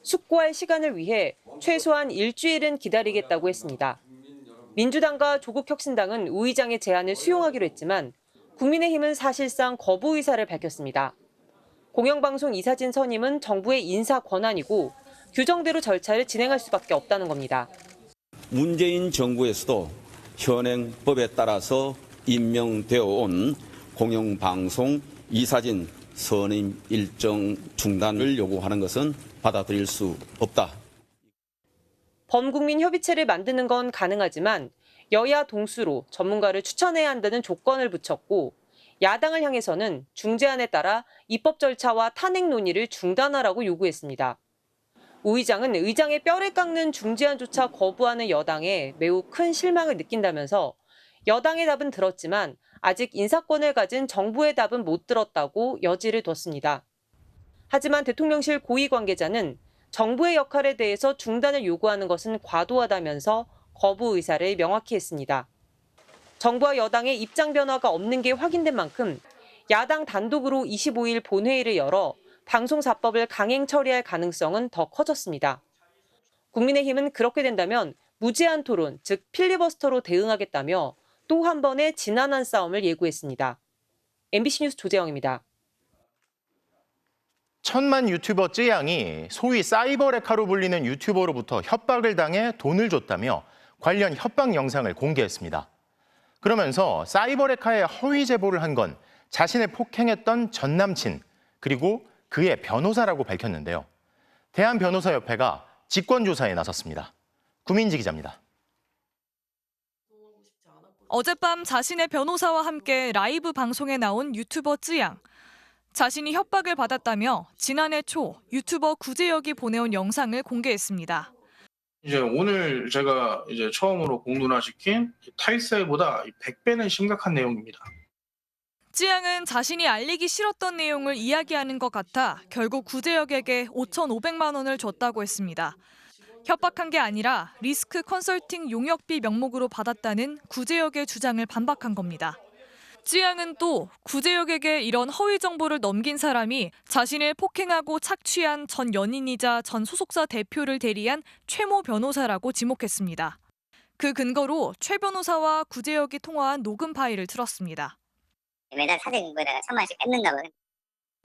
숙고할 시간을 위해 최소한 일주일은 기다리겠다고 했습니다. 민주당과 조국혁신당은 우 의장의 제안을 수용하기로 했지만 국민의힘은 사실상 거부 의사를 밝혔습니다. 공영방송 이사진 선임은 정부의 인사 권한이고 규정대로 절차를 진행할 수밖에 없다는 겁니다. 문재인 정부에서도 현행 법에 따라서 임명되어 온 공영방송 이사진 선임 일정 중단을 요구하는 것은 받아들일 수 없다. 범국민 협의체를 만드는 건 가능하지만 여야 동수로 전문가를 추천해야 한다는 조건을 붙였고 야당을 향해서는 중재안에 따라 입법 절차와 탄핵 논의를 중단하라고 요구했습니다. 우 의장은 의장의 뼈를 깎는 중재안조차 거부하는 여당에 매우 큰 실망을 느낀다면서 여당의 답은 들었지만 아직 인사권을 가진 정부의 답은 못 들었다고 여지를 뒀습니다. 하지만 대통령실 고위 관계자는 정부의 역할에 대해서 중단을 요구하는 것은 과도하다면서 거부 의사를 명확히 했습니다. 정부와 여당의 입장 변화가 없는 게 확인된 만큼 야당 단독으로 25일 본회의를 열어 방송사법을 강행 처리할 가능성은 더 커졌습니다. 국민의힘은 그렇게 된다면 무제한 토론, 즉 필리버스터로 대응하겠다며 또 한 번의 지난한 싸움을 예고했습니다. MBC 뉴스 조재영입니다. 천만 유튜버 쯔양이 소위 사이버 레카로 불리는 유튜버로부터 협박을 당해 돈을 줬다며 관련 협박 영상을 공개했습니다. 그러면서 사이버 레카에 허위 제보를 한 건 자신을 폭행했던 전 남친 그리고 그의 변호사라고 밝혔는데요. 대한변호사협회가 직권조사에 나섰습니다. 구민지 기자입니다. 어젯밤 자신의 변호사와 함께 라이브 방송에 나온 유튜버 쯔양. 자신이 협박을 받았다며 지난해 초 유튜버 구제혁이 보내온 영상을 공개했습니다. 이제 오늘 제가 이제 처음으로 공론화시킨 탈세보다 100배는 심각한 내용입니다. 찌양은 자신이 알리기 싫었던 내용을 이야기하는 것 같아 결국 구제혁에게 5,500만 원을 줬다고 했습니다. 협박한 게 아니라 리스크 컨설팅 용역비 명목으로 받았다는 구제혁의 주장을 반박한 겁니다. 찌양은 또 구제혁에게 이런 허위 정보를 넘긴 사람이 자신을 폭행하고 착취한 전 연인이자 전 소속사 대표를 대리한 최모 변호사라고 지목했습니다. 그 근거로 최 변호사와 구제혁이 통화한 녹음 파일을 틀었습니다. 매달 사대 공부에다가 1,000만원씩 뺏는가 봐요.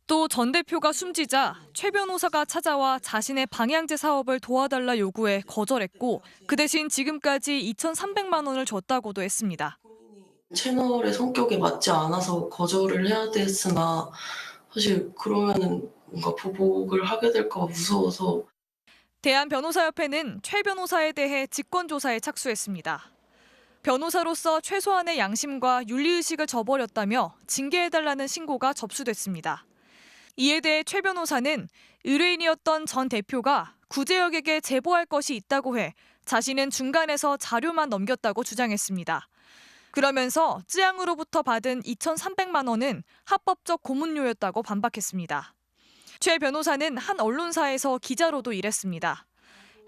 또 전 대표가 숨지자 최 변호사가 찾아와 자신의 방향제 사업을 도와달라 요구해 거절했고 그 대신 지금까지 2,300만 원을 줬다고도 했습니다. 채널의 성격에 맞지 않아서 거절을 해야 됐으나 사실 그러면은 뭔가 보복을 하게 될까 봐 무서워서. 대한변호사협회는 최 변호사에 대해 직권조사에 착수했습니다. 변호사로서 최소한의 양심과 윤리의식을 저버렸다며 징계해달라는 신고가 접수됐습니다. 이에 대해 최 변호사는 의뢰인이었던 전 대표가 구제혁에게 제보할 것이 있다고 해 자신은 중간에서 자료만 넘겼다고 주장했습니다. 그러면서 쯔양으로부터 받은 2,300만 원은 합법적 고문료였다고 반박했습니다. 최 변호사는 한 언론사에서 기자로도 일했습니다.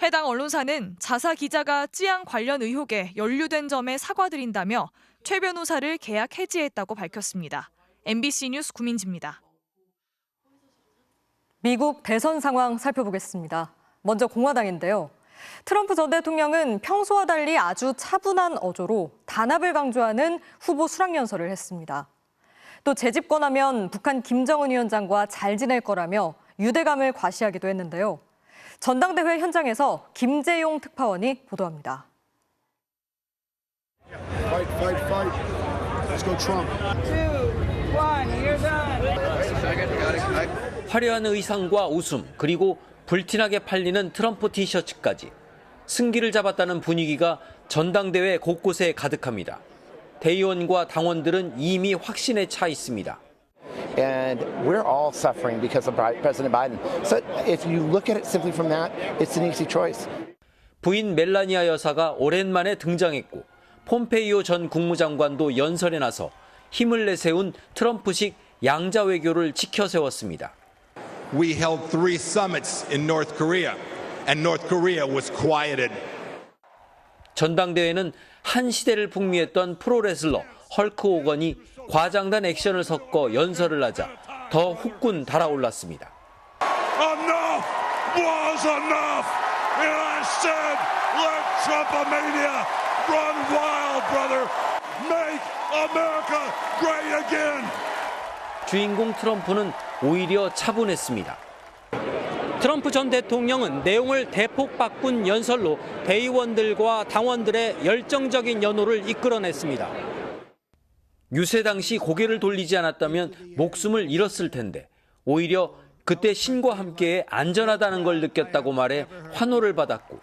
해당 언론사는 자사 기자가 쯔양 관련 의혹에 연루된 점에 사과드린다며 최 변호사를 계약 해지했다고 밝혔습니다. MBC 뉴스 구민지입니다. 미국 대선 상황 살펴보겠습니다. 먼저 공화당인데요. 트럼프 전 대통령은 평소와 달리 아주 차분한 어조로 단합을 강조하는 후보 수락연설을 했습니다. 또 재집권하면 북한 김정은 위원장과 잘 지낼 거라며 유대감을 과시하기도 했는데요. 전당대회 현장에서 김재용 특파원이 보도합니다. Fight, fight, fight. Let's go Trump. 2, 1, you're done. 화려한 의상과 웃음, 그리고 불티나게 팔리는 트럼프 티셔츠까지 승기를 잡았다는 분위기가 전당대회 곳곳에 가득합니다. 대의원과 당원들은 이미 확신에 차 있습니다. And we're all suffering because of President Biden. So if you look at it simply from that, it's an easy choice. 부인 멜라니아 여사가 오랜만에 등장했고 폼페이오 전 국무장관도 연설에 나서 힘을 내세운 트럼프식 양자 외교를 지켜세웠습니다. We held 3 summits in North Korea, and North Korea was quieted. 전당대회는 한 시대를 풍미했던 프로레슬러 헐크 호건이 과장된 액션을 섞어 연설을 하자 더 후끈 달아올랐습니다. Enough was enough, and I said, let Trumpomania run wild, brother. Make America great again. 주인공 트럼프는 오히려 차분했습니다. 트럼프 전 대통령은 내용을 대폭 바꾼 연설로 대의원들과 당원들의 열정적인 연호를 이끌어냈습니다. 유세 당시 고개를 돌리지 않았다면 목숨을 잃었을 텐데 오히려 그때 신과 함께 안전하다는 걸 느꼈다고 말해 환호를 받았고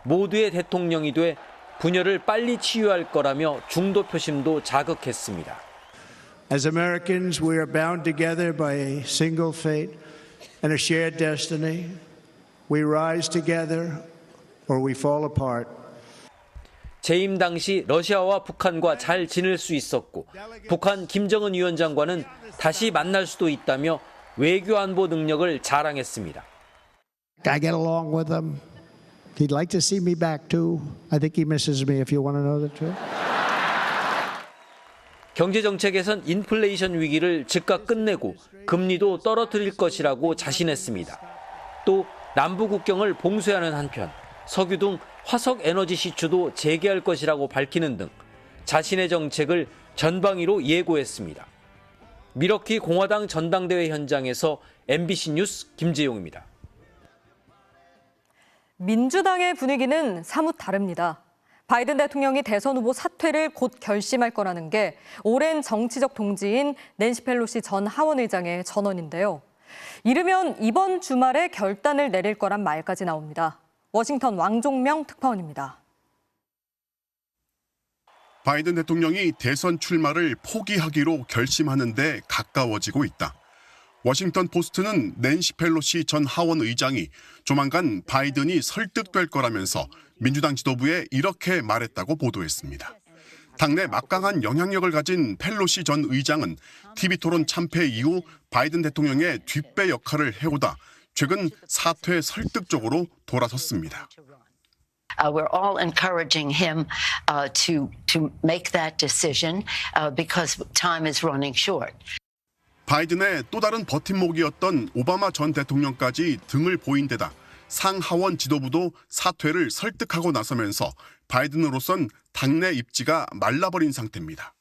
모두의 대통령이 돼 분열을 빨리 치유할 거라며 중도 표심도 자극했습니다. As Americans, we are bound together by a single fate and a shared destiny. We rise together or we fall apart. 재임 당시 러시아와 북한과 잘 지낼 수 있었고 북한 김정은 위원장과는 다시 만날 수도 있다며 외교 안보 능력을 자랑했습니다. I get along with him. He'd like to see me back too. I think he misses me if you want to know the truth. 경제정책에선 인플레이션 위기를 즉각 끝내고 금리도 떨어뜨릴 것이라고 자신했습니다. 또 남부 국경을 봉쇄하는 한편 석유 등 화석 에너지 시추도 재개할 것이라고 밝히는 등 자신의 정책을 전방위로 예고했습니다. 미러키 공화당 전당대회 현장에서 MBC 뉴스 김재용입니다. 민주당의 분위기는 사뭇 다릅니다. 바이든 대통령이 대선 후보 사퇴를 곧 결심할 거라는 게 오랜 정치적 동지인 낸시 펠로시 전 하원 의장의 전언인데요. 이르면 이번 주말에 결단을 내릴 거란 말까지 나옵니다. 워싱턴 왕종명 특파원입니다. 바이든 대통령이 대선 출마를 포기하기로 결심하는 데 가까워지고 있다. 워싱턴 포스트는 낸시 펠로시 전 하원 의장이 조만간 바이든이 설득될 거라면서 민주당 지도부에 이렇게 말했다고 보도했습니다. 당내 막강한 영향력을 가진 펠로시 전 의장은 TV토론 참패 이후 바이든 대통령의 뒷배 역할을 해오다 최근 사퇴 설득 쪽으로 돌아섰습니다. We're all encouraging him to make that decision because time is running short. 바이든의 또 다른 버팀목이었던 오바마 전 대통령까지 등을 보인 데다 상하원 지도부도 사퇴를 설득하고 나서면서 바이든으로선 당내 입지가 말라버린 상태입니다.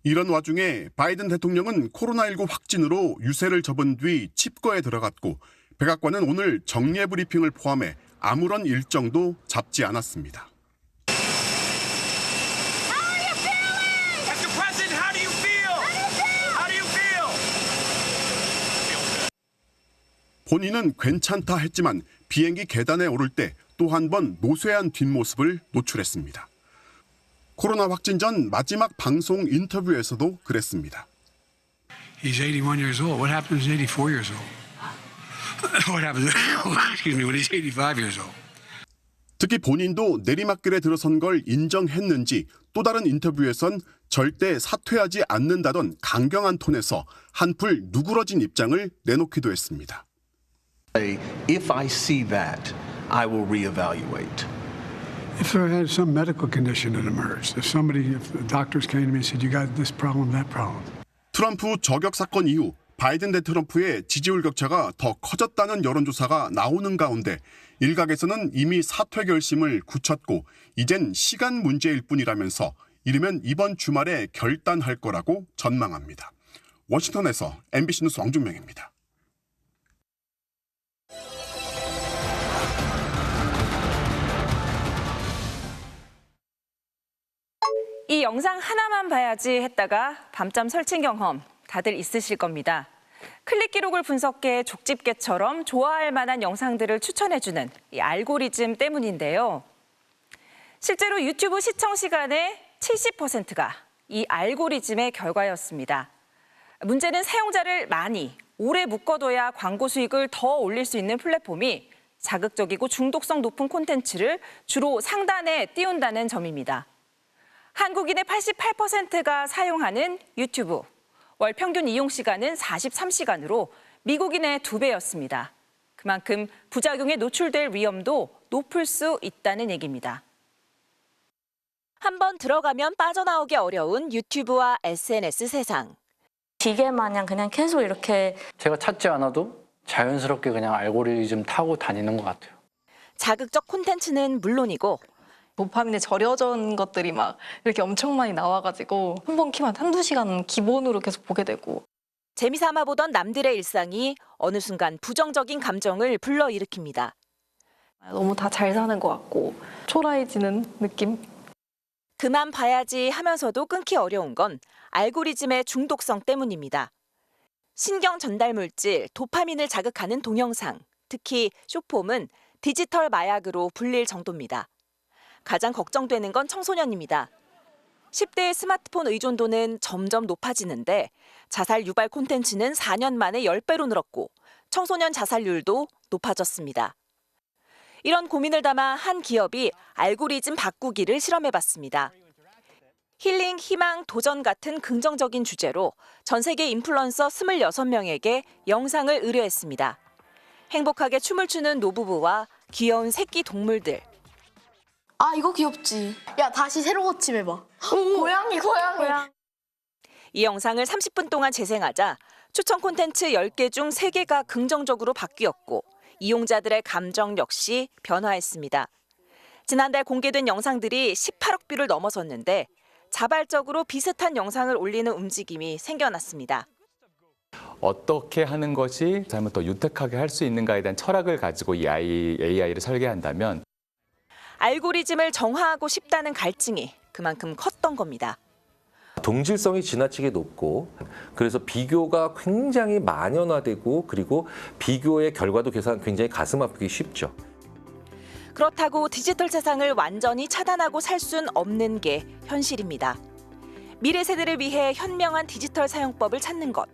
이런 와중에 바이든 대통령은 코로나19 확진으로 유세를 접은 뒤 칩거에 들어갔고 백악관은 오늘 정례 브리핑을 포함해 아무런 일정도 잡지 않았습니다. 본인은 괜찮다 했지만 비행기 계단에 오를 때 또 한 번 노쇠한 뒷모습을 노출했습니다. 코로나 확진 전 마지막 방송 인터뷰에서도 그랬습니다. He's 81 years old. What happens when he's 84 years old? What happens when he's 85 years old? 특히 본인도 내리막길에 들어선 걸 인정했는지 또 다른 인터뷰에선 절대 사퇴하지 않는다던 강경한 톤에서 한풀 누그러진 입장을 내놓기도 했습니다. If I see that, I will reevaluate. If there had some medical condition that emerged, if the doctors came to me and said, you got this problem, that problem. 트럼프 저격 사건 이후 바이든 대 트럼프의 지지율 격차가 더 커졌다는 여론조사가 나오는 가운데 일각에서는 이미 사퇴 결심을 굳혔고 이젠 시간 문제일 뿐이라면서 이르면 이번 주말에 결단할 거라고 전망합니다. 워싱턴에서 MBC 뉴스 왕준명입니다. 이 영상 하나만 봐야지 했다가 밤잠 설친 경험 다들 있으실 겁니다. 클릭 기록을 분석해 족집게처럼 좋아할 만한 영상들을 추천해주는 이 알고리즘 때문인데요. 실제로 유튜브 시청 시간의 70%가 이 알고리즘의 결과였습니다. 문제는 사용자를 많이, 오래 묶어둬야 광고 수익을 더 올릴 수 있는 플랫폼이 자극적이고 중독성 높은 콘텐츠를 주로 상단에 띄운다는 점입니다. 한국인의 88%가 사용하는 유튜브. 월 평균 이용 시간은 43시간으로 미국인의 2배였습니다. 그만큼 부작용에 노출될 위험도 높을 수 있다는 얘기입니다. 한번 들어가면 빠져나오기 어려운 유튜브와 SNS 세상. 기계 마냥 그냥 계속 이렇게 제가 찾지 않아도 자연스럽게 그냥 알고리즘 타고 다니는 것 같아요. 자극적 콘텐츠는 물론이고 도파민에 절여진 것들이 막 이렇게 엄청 많이 나와가지고 한 번 키면 한두 시간 기본으로 계속 보게 되고 재미삼아 보던 남들의 일상이 어느 순간 부정적인 감정을 불러일으킵니다. 너무 다 잘 사는 것 같고 초라해지는 느낌? 그만 봐야지 하면서도 끊기 어려운 건 알고리즘의 중독성 때문입니다. 신경 전달 물질 도파민을 자극하는 동영상, 특히 숏폼은 디지털 마약으로 불릴 정도입니다. 가장 걱정되는 건 청소년입니다. 10대의 스마트폰 의존도는 점점 높아지는데 자살 유발 콘텐츠는 4년 만에 10배로 늘었고 청소년 자살률도 높아졌습니다. 이런 고민을 담아 한 기업이 알고리즘 바꾸기를 실험해봤습니다. 힐링, 희망, 도전 같은 긍정적인 주제로 전 세계 인플루언서 26명에게 영상을 의뢰했습니다. 행복하게 춤을 추는 노부부와 귀여운 새끼 동물들. 아 이거 귀엽지. 야 다시 새로 고침해봐. 고양이. 이 영상을 30분 동안 재생하자 추천 콘텐츠 10개 중 3개가 긍정적으로 바뀌었고 이용자들의 감정 역시 변화했습니다. 지난달 공개된 영상들이 18억 뷰를 넘어섰는데 자발적으로 비슷한 영상을 올리는 움직임이 생겨났습니다. 어떻게 하는 것이 삶을 더 유택하게 할 수 있는가에 대한 철학을 가지고 이 AI를 설계한다면 알고리즘을 정화하고 싶다는 갈증이 그만큼 컸던 겁니다. 동질성이 지나치게 높고 그래서 비교가 굉장히 만연화되고 그리고 비교의 결과도 굉장히 가슴 아프기 쉽죠. 그렇다고 디지털 세상을 완전히 차단하고 살 순 없는 게 현실입니다. 미래 세대를 위해 현명한 디지털 사용법을 찾는 것.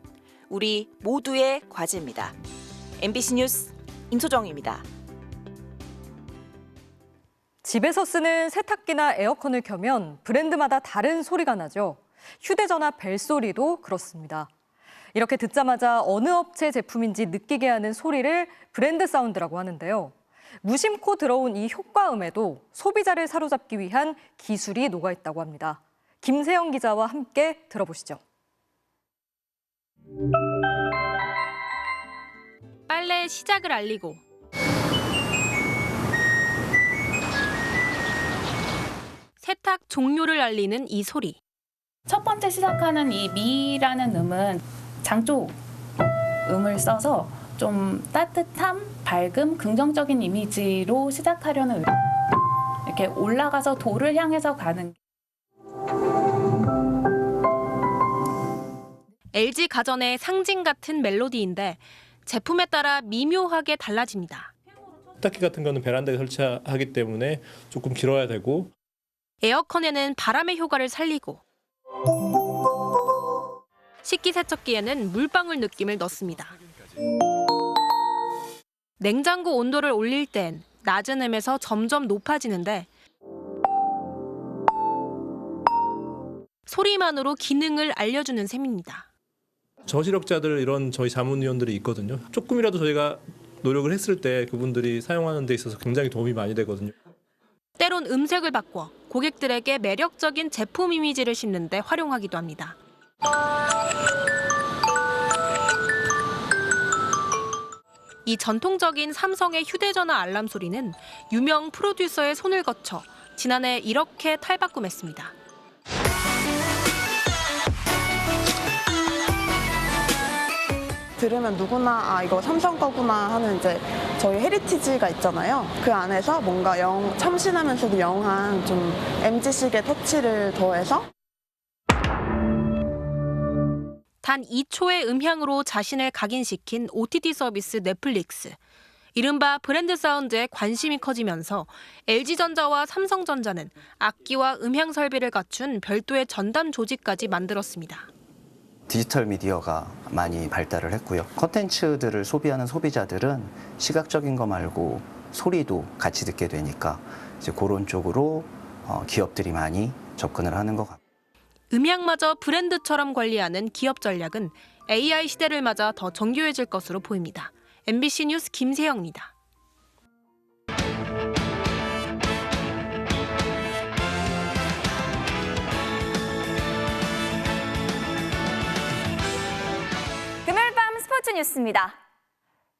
우리 모두의 과제입니다. MBC 뉴스 임소정입니다. 집에서 쓰는 세탁기나 에어컨을 켜면 브랜드마다 다른 소리가 나죠. 휴대전화 벨소리도 그렇습니다. 이렇게 듣자마자 어느 업체 제품인지 느끼게 하는 소리를 브랜드 사운드라고 하는데요. 무심코 들어온 이 효과음에도 소비자를 사로잡기 위한 기술이 녹아있다고 합니다. 김세영 기자와 함께 들어보시죠. 빨래의 시작을 알리고 세탁 종료를 알리는 이 소리. 첫 번째 시작하는 이 미라는 음은 장조 음을 써서 좀 따뜻함, 밝음, 긍정적인 이미지로 시작하려는 이렇게 올라가서 도를 향해서 가는. LG 가전의 상징 같은 멜로디인데 제품에 따라 미묘하게 달라집니다. 세탁기 같은 거는 베란다에 설치하기 때문에 조금 길어야 되고 에어컨에는 바람의 효과를 살리고 식기세척기에는 물방울 느낌을 넣습니다. 냉장고 온도를 올릴 땐 낮은 음에서 점점 높아지는데 소리만으로 기능을 알려주는 셈입니다. 저시력자들 이런 저희 자문위원들이 있거든요. 조금이라도 저희가 노력을 했을 때 그분들이 사용하는 데 있어서 굉장히 도움이 많이 되거든요. 때론 음색을 바꿔 고객들에게 매력적인 제품 이미지를 심는 데 활용하기도 합니다. 이 전통적인 삼성의 휴대전화 알람 소리는 유명 프로듀서의 손을 거쳐 지난해 이렇게 탈바꿈했습니다. 들으면 누구나 이거 삼성 거구나 하는 이제 저희 헤리티지가 있잖아요. 그 안에서 뭔가 참신하면서도 영한 좀 MZ식의 터치를 더해서 단 2초의 음향으로 자신을 각인시킨 OTT 서비스 넷플릭스. 이른바 브랜드 사운드에 관심이 커지면서 LG전자와 삼성전자는 악기와 음향 설비를 갖춘 별도의 전담 조직까지 만들었습니다. 디지털 미디어가 많이 발달을 했고요. 콘텐츠들을 소비하는 소비자들은 시각적인 거 말고 소리도 같이 듣게 되니까 이제 그런 쪽으로 기업들이 많이 접근을 하는 것 같아요. 음향마저 브랜드처럼 관리하는 기업 전략은 AI 시대를 맞아 더 정교해질 것으로 보입니다. MBC 뉴스 김세영입니다. 금요일 밤 스포츠 뉴스입니다.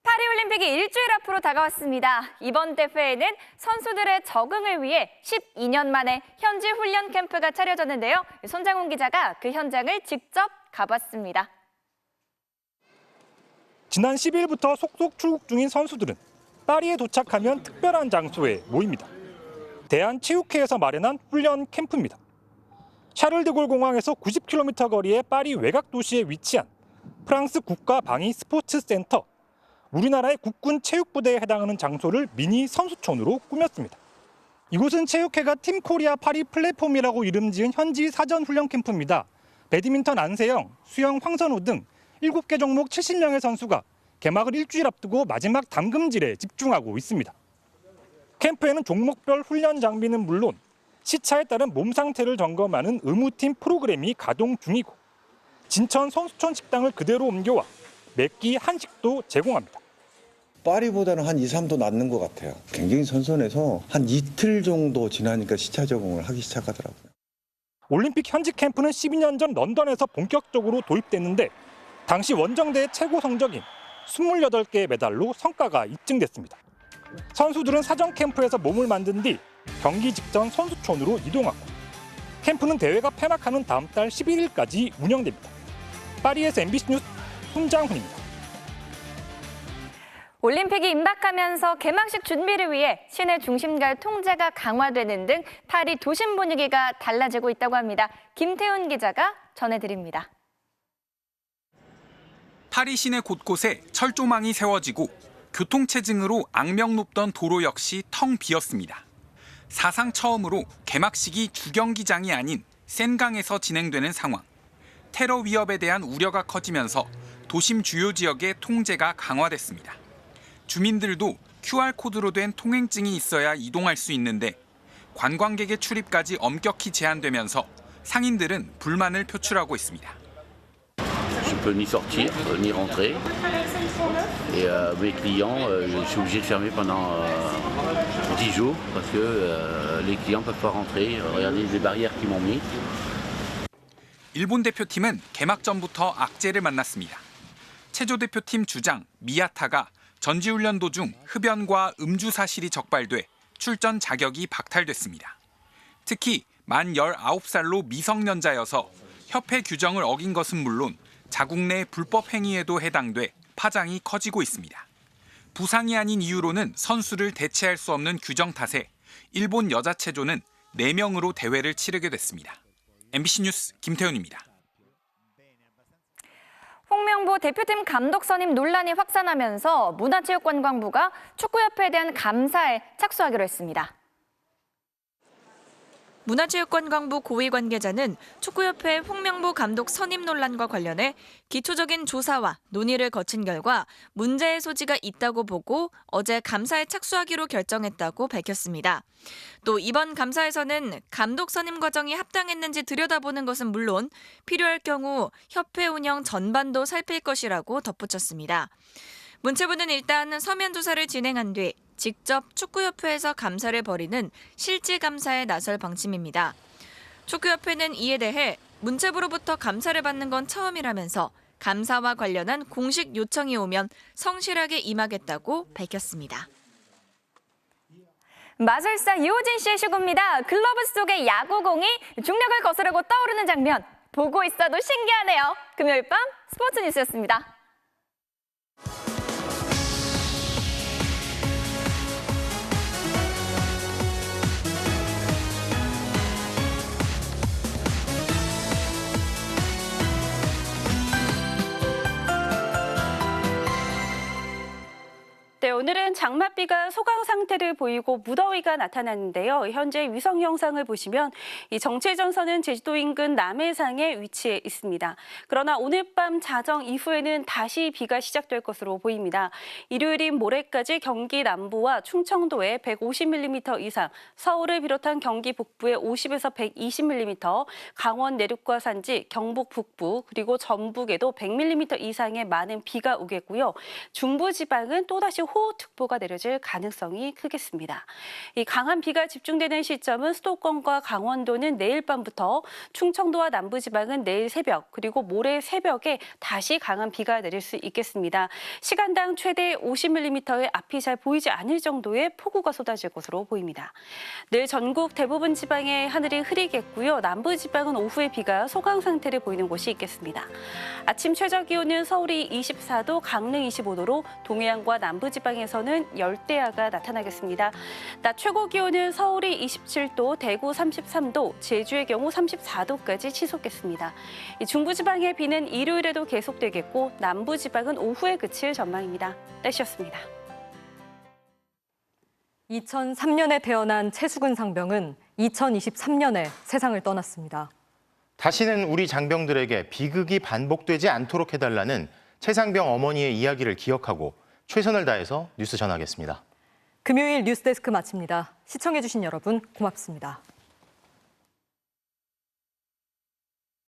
파리올림픽이 일주일 앞으로 다가왔습니다. 이번 대회에는 선수들의 적응을 위해 12년 만에 현지 훈련 캠프가 차려졌는데요. 손장훈 기자가 그 현장을 직접 가봤습니다. 지난 10일부터 속속 출국 중인 선수들은 파리에 도착하면 특별한 장소에 모입니다. 대한체육회에서 마련한 훈련 캠프입니다. 샤를드골 공항에서 90km 거리의 파리 외곽 도시에 위치한 프랑스 국가방위 스포츠 센터. 우리나라의 국군 체육부대에 해당하는 장소를 미니 선수촌으로 꾸몄습니다. 이곳은 체육회가 팀 코리아 파리 플랫폼이라고 이름 지은 현지 사전 훈련 캠프입니다. 배드민턴 안세영, 수영 황선우 등 7개 종목 70명의 선수가 개막을 일주일 앞두고 마지막 담금질에 집중하고 있습니다. 캠프에는 종목별 훈련 장비는 물론 시차에 따른 몸 상태를 점검하는 의무팀 프로그램이 가동 중이고 진천 선수촌 식당을 그대로 옮겨와 매끼 한식도 제공합니다. 파리보다는 한 2, 3도 낮는 것 같아요. 굉장히 선선해서 한 이틀 정도 지나니까 시차 적응을 하기 시작하더라고요. 올림픽 현지 캠프는 12년 전 런던에서 본격적으로 도입됐는데 당시 원정대의 최고 성적인 28개의 메달로 성과가 입증됐습니다. 선수들은 사전 캠프에서 몸을 만든 뒤 경기 직전 선수촌으로 이동하고 캠프는 대회가 폐막하는 다음 달 11일까지 운영됩니다. 파리에서 MBC 뉴스 손장훈입니다. 올림픽이 임박하면서 개막식 준비를 위해 시내 중심가의 통제가 강화되는 등 파리 도심 분위기가 달라지고 있다고 합니다. 김태훈 기자가 전해드립니다. 파리 시내 곳곳에 철조망이 세워지고 교통체증으로 악명 높던 도로 역시 텅 비었습니다. 사상 처음으로 개막식이 주경기장이 아닌 센강에서 진행되는 상황. 테러 위협에 대한 우려가 커지면서 도심 주요 지역의 통제가 강화됐습니다. 주민들도 QR코드로 된 통행증이 있어야 이동할 수 있는데 관광객의 출입까지 엄격히 제한되면서 상인들은 불만을 표출하고 있습니다. Je peux ni sortir, ni rentrer. Et mes clients, je suis obligé de fermer pendant 10 jours parce que les clients ne peuvent pas rentrer. Regardez les barrières qu'ils m'ont mis. 일본 대표팀은 개막 전부터 악재를 만났습니다. 체조 대표팀 주장 미야타가 전지훈련 도중 흡연과 음주 사실이 적발돼 출전 자격이 박탈됐습니다. 특히 만 19살로 미성년자여서 협회 규정을 어긴 것은 물론 자국 내 불법 행위에도 해당돼 파장이 커지고 있습니다. 부상이 아닌 이유로는 선수를 대체할 수 없는 규정 탓에 일본 여자 체조는 4명으로 대회를 치르게 됐습니다. MBC 뉴스 김태훈입니다. 홍명보 대표팀 감독 선임 논란이 확산하면서 문화체육관광부가 축구협회에 대한 감사에 착수하기로 했습니다. 문화체육관광부 고위 관계자는 축구협회 홍명보 감독 선임 논란과 관련해 기초적인 조사와 논의를 거친 결과 문제의 소지가 있다고 보고 어제 감사에 착수하기로 결정했다고 밝혔습니다. 또 이번 감사에서는 감독 선임 과정이 합당했는지 들여다보는 것은 물론 필요할 경우 협회 운영 전반도 살필 것이라고 덧붙였습니다. 문체부는 일단 서면 조사를 진행한 뒤 직접 축구협회에서 감사를 벌이는 실질 감사에 나설 방침입니다. 축구협회는 이에 대해 문체부로부터 감사를 받는 건 처음이라면서 감사와 관련한 공식 요청이 오면 성실하게 임하겠다고 밝혔습니다. 마술사 이호진 씨의 슈구입니다. 글러브 속의 야구공이 중력을 거스르고 떠오르는 장면. 보고 있어도 신기하네요. 금요일 밤 스포츠 뉴스였습니다. 네, 오늘은 장맛비가 소강 상태를 보이고 무더위가 나타났는데요. 현재 위성 영상을 보시면 이 정체전선은 제주도 인근 남해상에 위치해 있습니다. 그러나 오늘 밤 자정 이후에는 다시 비가 시작될 것으로 보입니다. 일요일인 모레까지 경기 남부와 충청도에 150mm 이상, 서울을 비롯한 경기 북부에 50에서 120mm, 강원 내륙과 산지, 경북 북부, 그리고 전북에도 100mm 이상의 많은 비가 오겠고요. 중부지방은 또다시 호우특보가 내려질 가능성이 크겠습니다. 이 강한 비가 집중되는 시점은 수도권과 강원도는 내일 밤부터, 충청도와 남부지방은 내일 새벽, 그리고 모레 새벽에 다시 강한 비가 내릴 수 있겠습니다. 시간당 최대 50mm의 앞이 잘 보이지 않을 정도의 폭우가 쏟아질 것으로 보입니다. 내일 전국 대부분 지방의 하늘이 흐리겠고요. 남부지방은 오후에 비가 소강 상태를 보이는 곳이 있겠습니다. 아침 최저 기온은 서울이 24도, 강릉 25도로 동해안과 남부지방에서는 열대야가 나타나겠습니다. 낮 최고 기온은 서울이 27도, 대구 33도, 제주의 경우 34도까지 치솟겠습니다. 중부지방의 비는 일요일에도 계속되겠고 남부지방은 오후에 그칠 전망입니다. 날씨였습니다. 2003년에 태어난 최수근 상병은 2023년에 세상을 떠났습니다. 다시는 우리 장병들에게 비극이 반복되지 않도록 해달라는 최상병 어머니의 이야기를 기억하고 최선을 다해서 뉴스 전하겠습니다. 금요일 뉴스데스크 마칩니다. 시청해주신 여러분 고맙습니다.